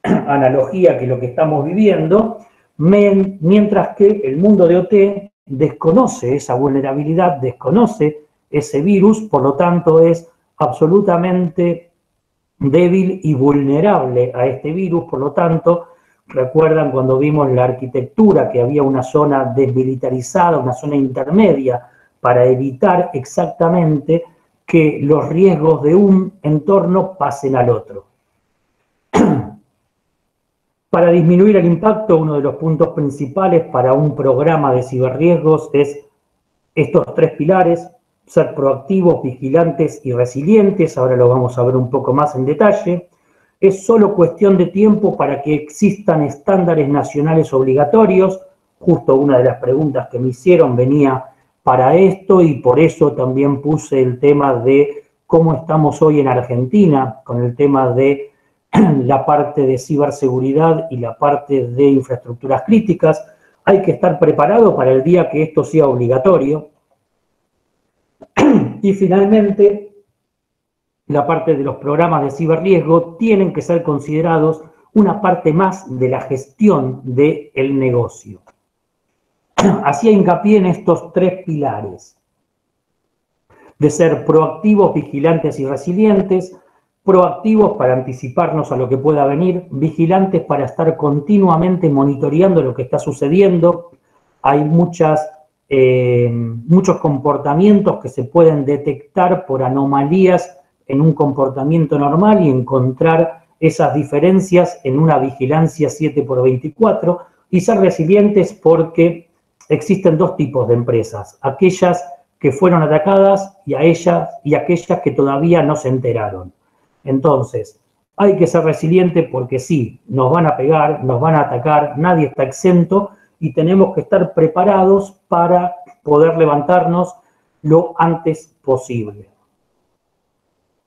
analogía que lo que estamos viviendo, mientras que el mundo de OT desconoce esa vulnerabilidad, desconoce ese virus, por lo tanto es absolutamente débil y vulnerable a este virus. Por lo tanto, recuerdan cuando vimos la arquitectura que había una zona desmilitarizada, una zona intermedia, para evitar exactamente que los riesgos de un entorno pasen al otro. Para disminuir el impacto, uno de los puntos principales para un programa de ciberriesgos es estos tres pilares: ser proactivos, vigilantes y resilientes. Ahora lo vamos a ver un poco más en detalle. Es solo cuestión de tiempo para que existan estándares nacionales obligatorios. Justo una de las preguntas que me hicieron venía para esto y por eso también puse el tema de cómo estamos hoy en Argentina con el tema de la parte de ciberseguridad y la parte de infraestructuras críticas. Hay que estar preparado para el día que esto sea obligatorio. Y finalmente, la parte de los programas de ciberriesgo tienen que ser considerados una parte más de la gestión del negocio. Hacía hincapié en estos tres pilares: de ser proactivos, vigilantes y resilientes. Proactivos para anticiparnos a lo que pueda venir, vigilantes para estar continuamente monitoreando lo que está sucediendo. Hay muchos comportamientos que se pueden detectar por anomalías en un comportamiento normal y encontrar esas diferencias en una vigilancia 7×24, y ser resilientes porque existen dos tipos de empresas: aquellas que fueron atacadas y aquellas que todavía no se enteraron. Entonces, hay que ser resiliente porque sí, nos van a pegar, nos van a atacar, nadie está exento y tenemos que estar preparados para poder levantarnos lo antes posible.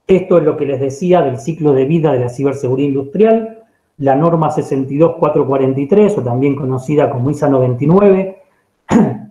Esto es lo que les decía del ciclo de vida de la ciberseguridad industrial. La norma 62443, o también conocida como ISA 99,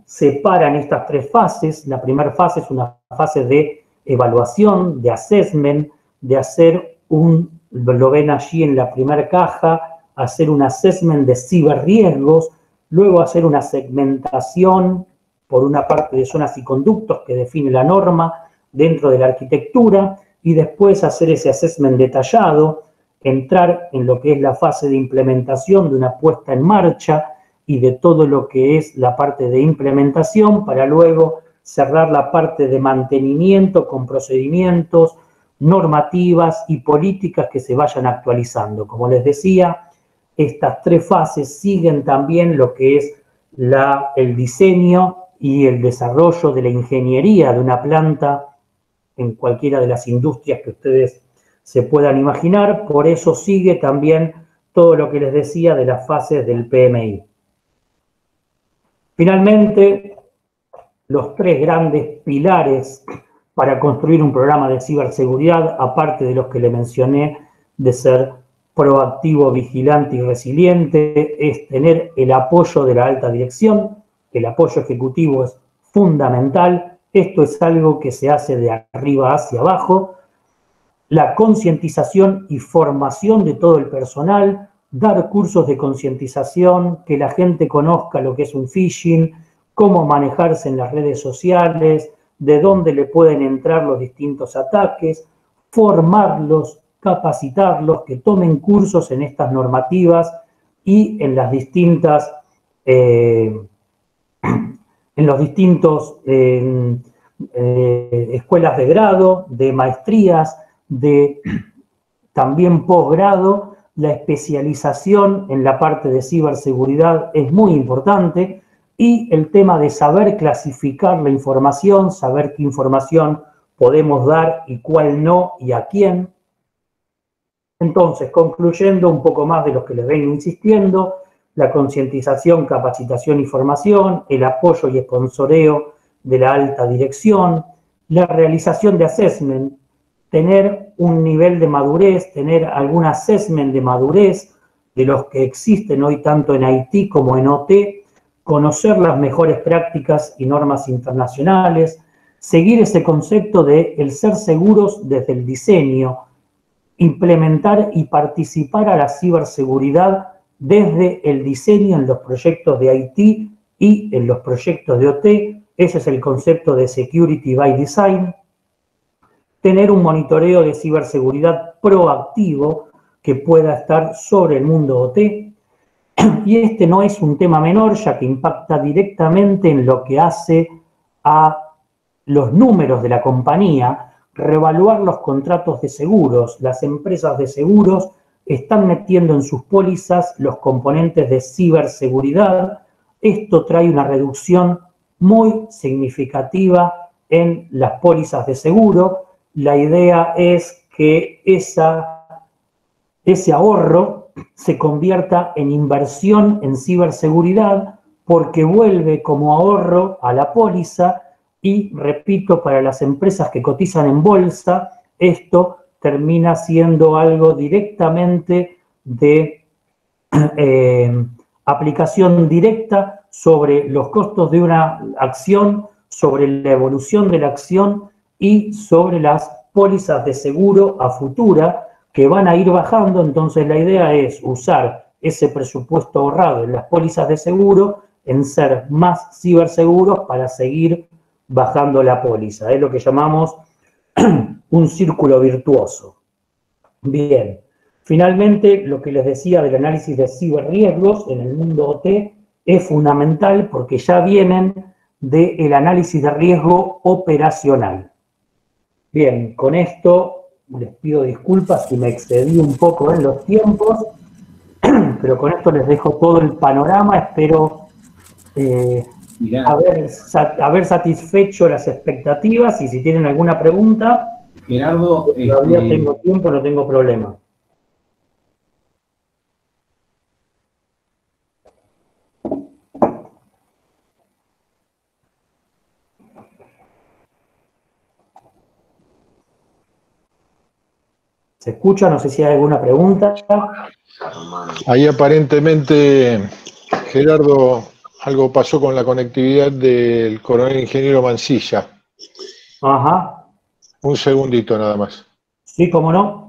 separa en estas tres fases. La primera fase es una fase de evaluación, de assessment, de hacer lo ven allí en la primera caja, hacer un assessment de ciberriesgos, luego hacer una segmentación por una parte de zonas y conductos que define la norma dentro de la arquitectura, y después hacer ese assessment detallado, entrar en lo que es la fase de implementación, de una puesta en marcha y de todo lo que es la parte de implementación, para luego cerrar la parte de mantenimiento con procedimientos, normativas y políticas que se vayan actualizando. Como les decía, estas tres fases siguen también lo que es el diseño y el desarrollo de la ingeniería de una planta en cualquiera de las industrias que ustedes se puedan imaginar. Por eso sigue también todo lo que les decía de las fases del PMI. Finalmente, los tres grandes pilares para construir un programa de ciberseguridad, aparte de los que le mencioné, de ser proactivo, vigilante y resiliente, es tener el apoyo de la alta dirección. El apoyo ejecutivo es fundamental. Esto es algo que se hace de arriba hacia abajo. La concientización y formación de todo el personal, dar cursos de concientización, que la gente conozca lo que es un phishing, cómo manejarse en las redes sociales, de dónde le pueden entrar los distintos ataques, formarlos, capacitarlos, que tomen cursos en estas normativas y en las distintas, en los distintos escuelas de grado, de maestrías, de también posgrado. La especialización en la parte de ciberseguridad es muy importante y el tema de saber clasificar la información, saber qué información podemos dar y cuál no y a quién. Entonces, concluyendo un poco más de lo que les vengo insistiendo, la concientización, capacitación y formación, el apoyo y sponsoreo de la alta dirección, la realización de assessment, tener un nivel de madurez, tener algún assessment de madurez de los que existen hoy tanto en IT como en OT, conocer las mejores prácticas y normas internacionales, seguir ese concepto de el ser seguros desde el diseño, implementar y participar a la ciberseguridad desde el diseño en los proyectos de IT y en los proyectos de OT. Ese es el concepto de Security by Design. Tener un monitoreo de ciberseguridad proactivo que pueda estar sobre el mundo OT. Y este no es un tema menor, ya que impacta directamente en lo que hace a los números de la compañía. Reevaluar los contratos de seguros. Las empresas de seguros están metiendo en sus pólizas los componentes de ciberseguridad. Esto trae una reducción muy significativa en las pólizas de seguro. La idea es que ese ahorro se convierta en inversión en ciberseguridad porque vuelve como ahorro a la póliza. Y, repito, para las empresas que cotizan en bolsa, esto termina siendo algo directamente de aplicación directa sobre los costos de una acción, sobre la evolución de la acción y sobre las pólizas de seguro a futura que van a ir bajando. Entonces, la idea es usar ese presupuesto ahorrado en las pólizas de seguro en ser más ciberseguros para seguir bajando la póliza. Es lo que llamamos un círculo virtuoso. Bien, finalmente lo que les decía del análisis de ciberriesgos en el mundo OT es fundamental porque ya vienen del análisis de riesgo operacional. Bien, con esto les pido disculpas si me excedí un poco en los tiempos, pero con esto les dejo todo el panorama. Espero haber satisfecho las expectativas y si tienen alguna pregunta, Gerardo, todavía tengo tiempo, no tengo problema. ¿Se escucha? No sé si hay alguna pregunta. Ahí aparentemente, Gerardo, algo pasó con la conectividad del coronel ingeniero Mansilla. Ajá. Un segundito nada más. Sí, cómo no.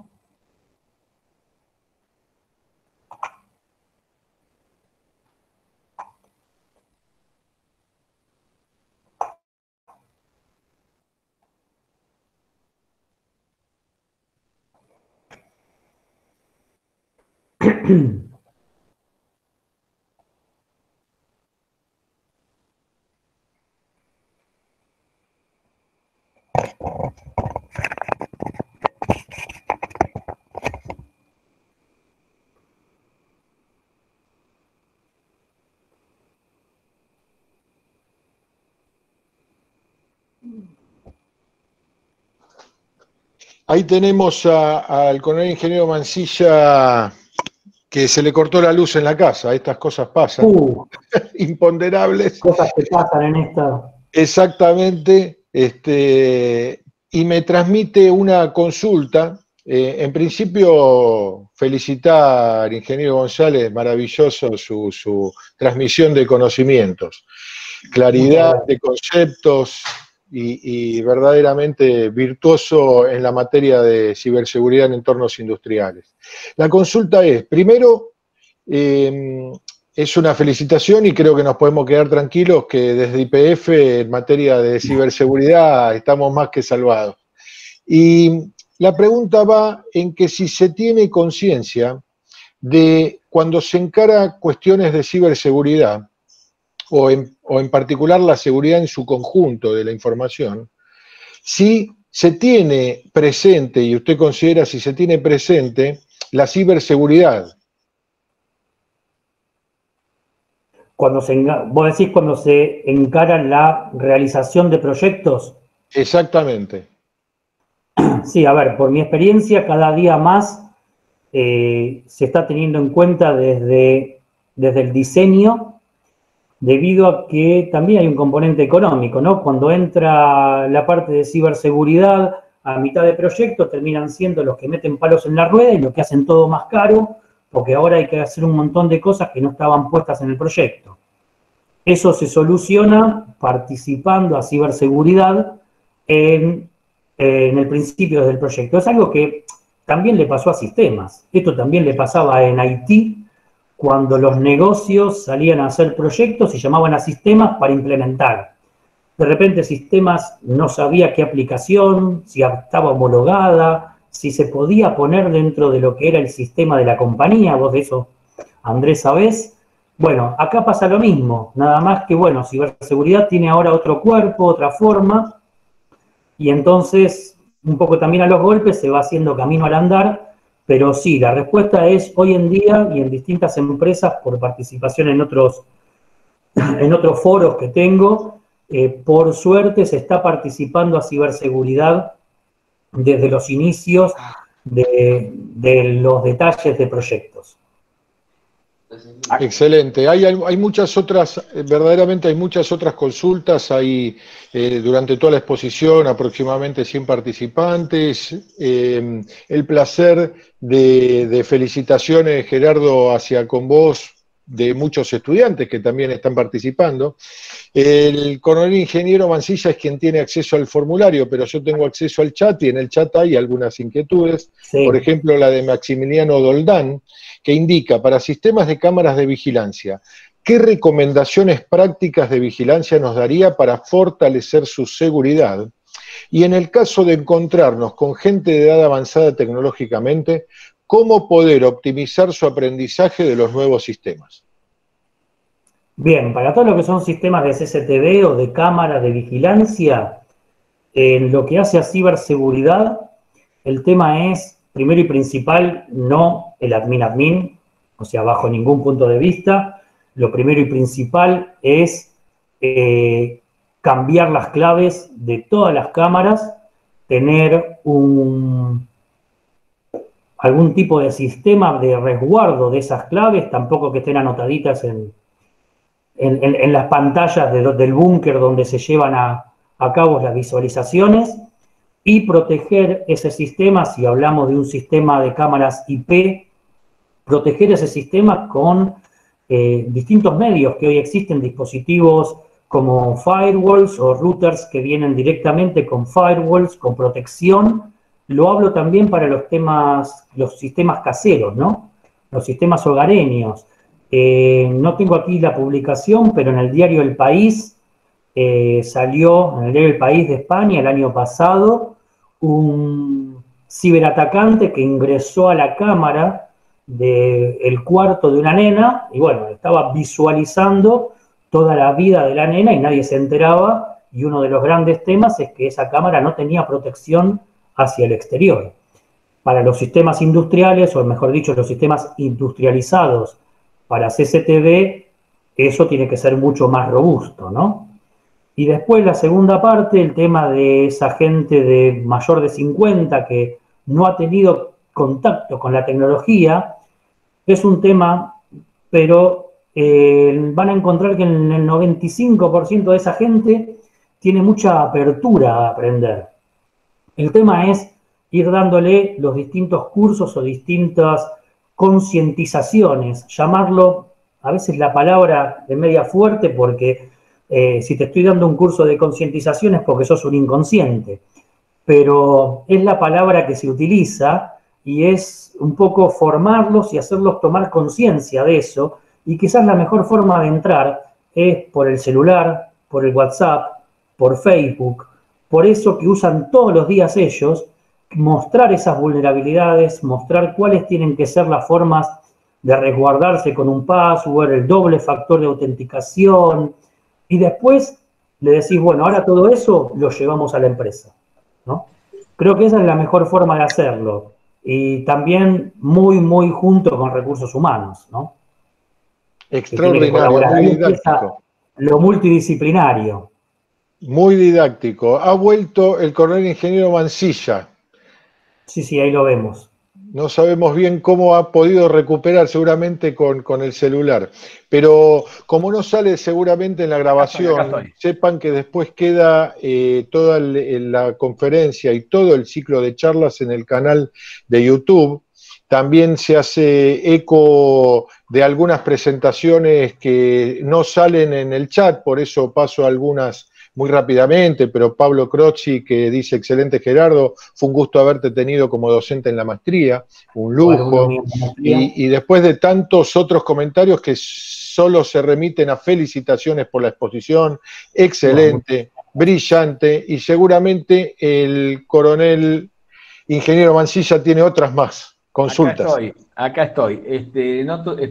Ahí tenemos al coronel ingeniero Mansilla Que se le cortó la luz en la casa, estas cosas pasan, imponderables. Cosas que pasan en esta. Exactamente, y me transmite una consulta. En principio, felicitar, ingeniero González, maravilloso su transmisión de conocimientos, claridad de conceptos y verdaderamente virtuoso en la materia de ciberseguridad en entornos industriales. La consulta es, primero, es una felicitación y creo que nos podemos quedar tranquilos que desde YPF en materia de ciberseguridad estamos más que salvados. Y la pregunta va en que si se tiene conciencia de cuando se encara cuestiones de ciberseguridad, o en particular la seguridad en su conjunto de la información, si se tiene presente, y usted considera si se tiene presente, la ciberseguridad. Vos decís cuando se encara la realización de proyectos. Exactamente. Sí, a ver, por mi experiencia, cada día más se está teniendo en cuenta desde el diseño, debido a que también hay un componente económico, ¿no? Cuando entra la parte de ciberseguridad, a mitad de proyectos terminan siendo los que meten palos en la rueda y los que hacen todo más caro, porque ahora hay que hacer un montón de cosas que no estaban puestas en el proyecto. Eso se soluciona participando a ciberseguridad en el principio del proyecto. Es algo que también le pasó a sistemas. Esto también le pasaba en Haití, cuando los negocios salían a hacer proyectos y llamaban a sistemas para implementar. De repente sistemas no sabía qué aplicación, si estaba homologada, si se podía poner dentro de lo que era el sistema de la compañía. Vos de eso, Andrés, sabés. Bueno, acá pasa lo mismo, nada más que, bueno, ciberseguridad tiene ahora otro cuerpo, otra forma, y entonces, un poco también a los golpes, se va haciendo camino al andar, pero sí, la respuesta es hoy en día y en distintas empresas, por participación en otros foros que tengo, por suerte se está participando a ciberseguridad desde los inicios de los detalles de proyectos. Excelente. Hay muchas otras, verdaderamente hay muchas otras consultas. Hay durante toda la exposición aproximadamente 100 participantes. El placer de felicitaciones, Gerardo, hacia con vos, de muchos estudiantes que también están participando. El coronel ingeniero Mansilla es quien tiene acceso al formulario, pero yo tengo acceso al chat y en el chat hay algunas inquietudes. Sí. Por ejemplo, la de Maximiliano Doldán, que indica, para sistemas de cámaras de vigilancia, ¿qué recomendaciones prácticas de vigilancia nos daría para fortalecer su seguridad? Y en el caso de encontrarnos con gente de edad avanzada tecnológicamente, ¿cómo poder optimizar su aprendizaje de los nuevos sistemas? Bien, para todo lo que son sistemas de CCTV o de cámaras de vigilancia, en lo que hace a ciberseguridad, el tema es, primero y principal, no el admin, o sea, bajo ningún punto de vista. Lo primero y principal es cambiar las claves de todas las cámaras, tener algún tipo de sistema de resguardo de esas claves, tampoco que estén anotaditas en las pantallas del búnker donde se llevan a cabo las visualizaciones, y proteger ese sistema, si hablamos de un sistema de cámaras IP, proteger ese sistema con distintos medios que hoy existen, dispositivos como firewalls o routers que vienen directamente con firewalls, con protección. Lo hablo también para los sistemas caseros, ¿no? Los sistemas hogareños. No tengo aquí la publicación, pero en el diario El País salió, en el diario El País de España el año pasado, un ciberatacante que ingresó a la cámara del cuarto de una nena y, bueno, estaba visualizando toda la vida de la nena y nadie se enteraba, y uno de los grandes temas es que esa cámara no tenía protección hacia el exterior. Para los sistemas industriales, o mejor dicho, los sistemas industrializados para CCTV, eso tiene que ser mucho más robusto, ¿no? Y después la segunda parte, el tema de esa gente de mayor de 50 que no ha tenido contacto con la tecnología, Es un tema, pero van a encontrar que en el 95% de esa gente tiene mucha apertura a aprender. El tema es ir dándole los distintos cursos o distintas concientizaciones, llamarlo, a veces la palabra es media fuerte porque si te estoy dando un curso de concientización es porque sos un inconsciente, pero es la palabra que se utiliza y es un poco formarlos y hacerlos tomar conciencia de eso, y quizás la mejor forma de entrar es por el celular, por el WhatsApp, por Facebook, por eso que usan todos los días ellos, mostrar esas vulnerabilidades, mostrar cuáles tienen que ser las formas de resguardarse con un password, el doble factor de autenticación, y después le decís, bueno, ahora todo eso lo llevamos a la empresa, ¿no? Creo que esa es la mejor forma de hacerlo, y también muy, muy junto con recursos humanos, ¿no? Extraordinario, muy didáctico. Lo multidisciplinario. Muy didáctico. Ha vuelto el coronel ingeniero Mansilla. Sí, ahí lo vemos. No sabemos bien cómo ha podido recuperar, seguramente con el celular. Pero como no sale seguramente en la grabación, acá estoy. Sepan que después queda toda la conferencia y todo el ciclo de charlas en el canal de YouTube. También se hace eco de algunas presentaciones que no salen en el chat, por eso paso algunas muy rápidamente, pero Pablo Croci, que dice, excelente Gerardo, fue un gusto haberte tenido como docente en la maestría, un lujo, y después de tantos otros comentarios que solo se remiten a felicitaciones por la exposición, excelente, brillante, y seguramente el coronel ingeniero Mansilla tiene otras más consultas. Acá estoy.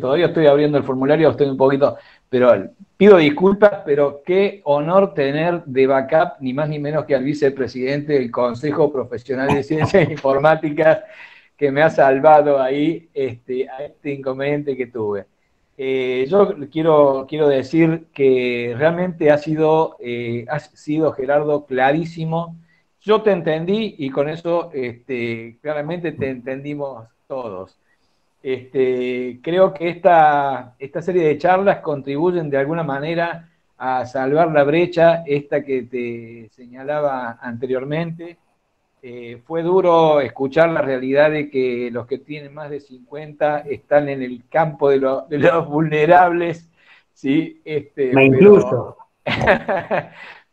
Todavía estoy abriendo el formulario, estoy un poquito, pero pido disculpas, pero qué honor tener de backup ni más ni menos que al vicepresidente del Consejo Profesional de Ciencias Informáticas, que me ha salvado ahí a este inconveniente que tuve. Yo quiero decir que realmente has sido Gerardo, clarísimo. Yo te entendí y con eso claramente te entendimos todos. Creo que esta serie de charlas contribuyen de alguna manera a salvar la brecha, esta que te señalaba anteriormente. Fue duro escuchar la realidad de que los que tienen más de 50 están en el campo de los vulnerables, ¿sí? Me incluyo.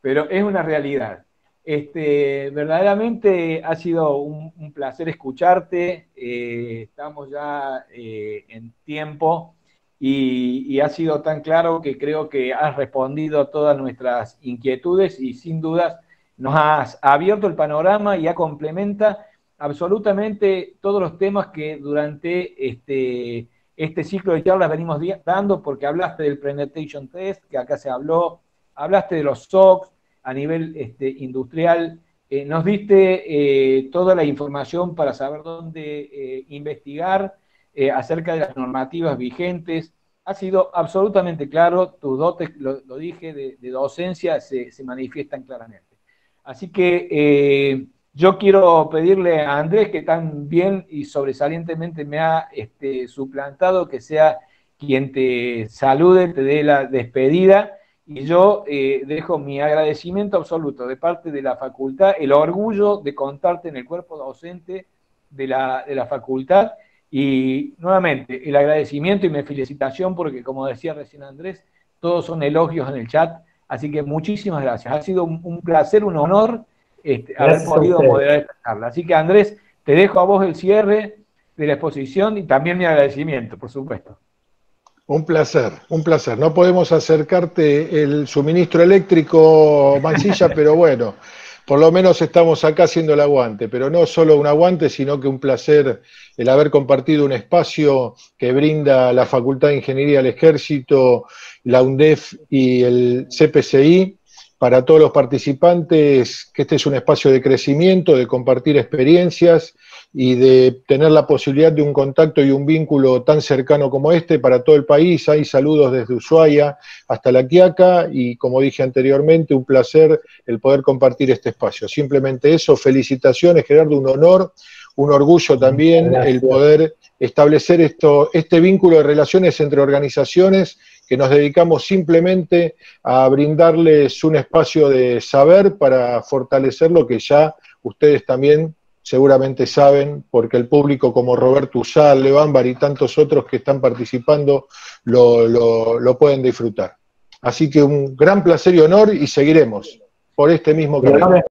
Pero es una realidad. Verdaderamente ha sido un placer escucharte, estamos ya en tiempo y ha sido tan claro que creo que has respondido a todas nuestras inquietudes y sin dudas nos has abierto el panorama y complementa absolutamente todos los temas que durante este ciclo de charlas venimos dando, porque hablaste del Penetration Test, que acá se habló, hablaste de los SOCs, a nivel industrial, nos diste toda la información para saber dónde investigar acerca de las normativas vigentes. Ha sido absolutamente claro, tus dotes, lo dije, de docencia se manifiestan claramente. Así que yo quiero pedirle a Andrés, que tan bien y sobresalientemente me ha suplantado, que sea quien te salude, te dé la despedida. Y yo dejo mi agradecimiento absoluto de parte de la facultad, el orgullo de contarte en el cuerpo docente de la facultad, y nuevamente el agradecimiento y mi felicitación, porque como decía recién Andrés, todos son elogios en el chat, así que muchísimas gracias. Ha sido un placer, un honor haber podido moderar esta charla. Así que Andrés, te dejo a vos el cierre de la exposición y también mi agradecimiento, por supuesto. Un placer, un placer. No podemos acercarte el suministro eléctrico, Mansilla, pero bueno, por lo menos estamos acá haciendo el aguante, pero no solo un aguante, sino que un placer el haber compartido un espacio que brinda la Facultad de Ingeniería del Ejército, la UNDEF y el CPCI, para todos los participantes, que este es un espacio de crecimiento, de compartir experiencias y de tener la posibilidad de un contacto y un vínculo tan cercano como este para todo el país. Hay saludos desde Ushuaia hasta La Quiaca y, como dije anteriormente, un placer el poder compartir este espacio. Simplemente eso, felicitaciones, Gerardo, un honor, un orgullo también el poder establecer este vínculo de relaciones entre organizaciones que nos dedicamos simplemente a brindarles un espacio de saber para fortalecer lo que ya ustedes también seguramente saben, porque el público como Roberto Usal, Leo Ámbar y tantos otros que están participando lo pueden disfrutar. Así que un gran placer y honor, y seguiremos por este mismo camino.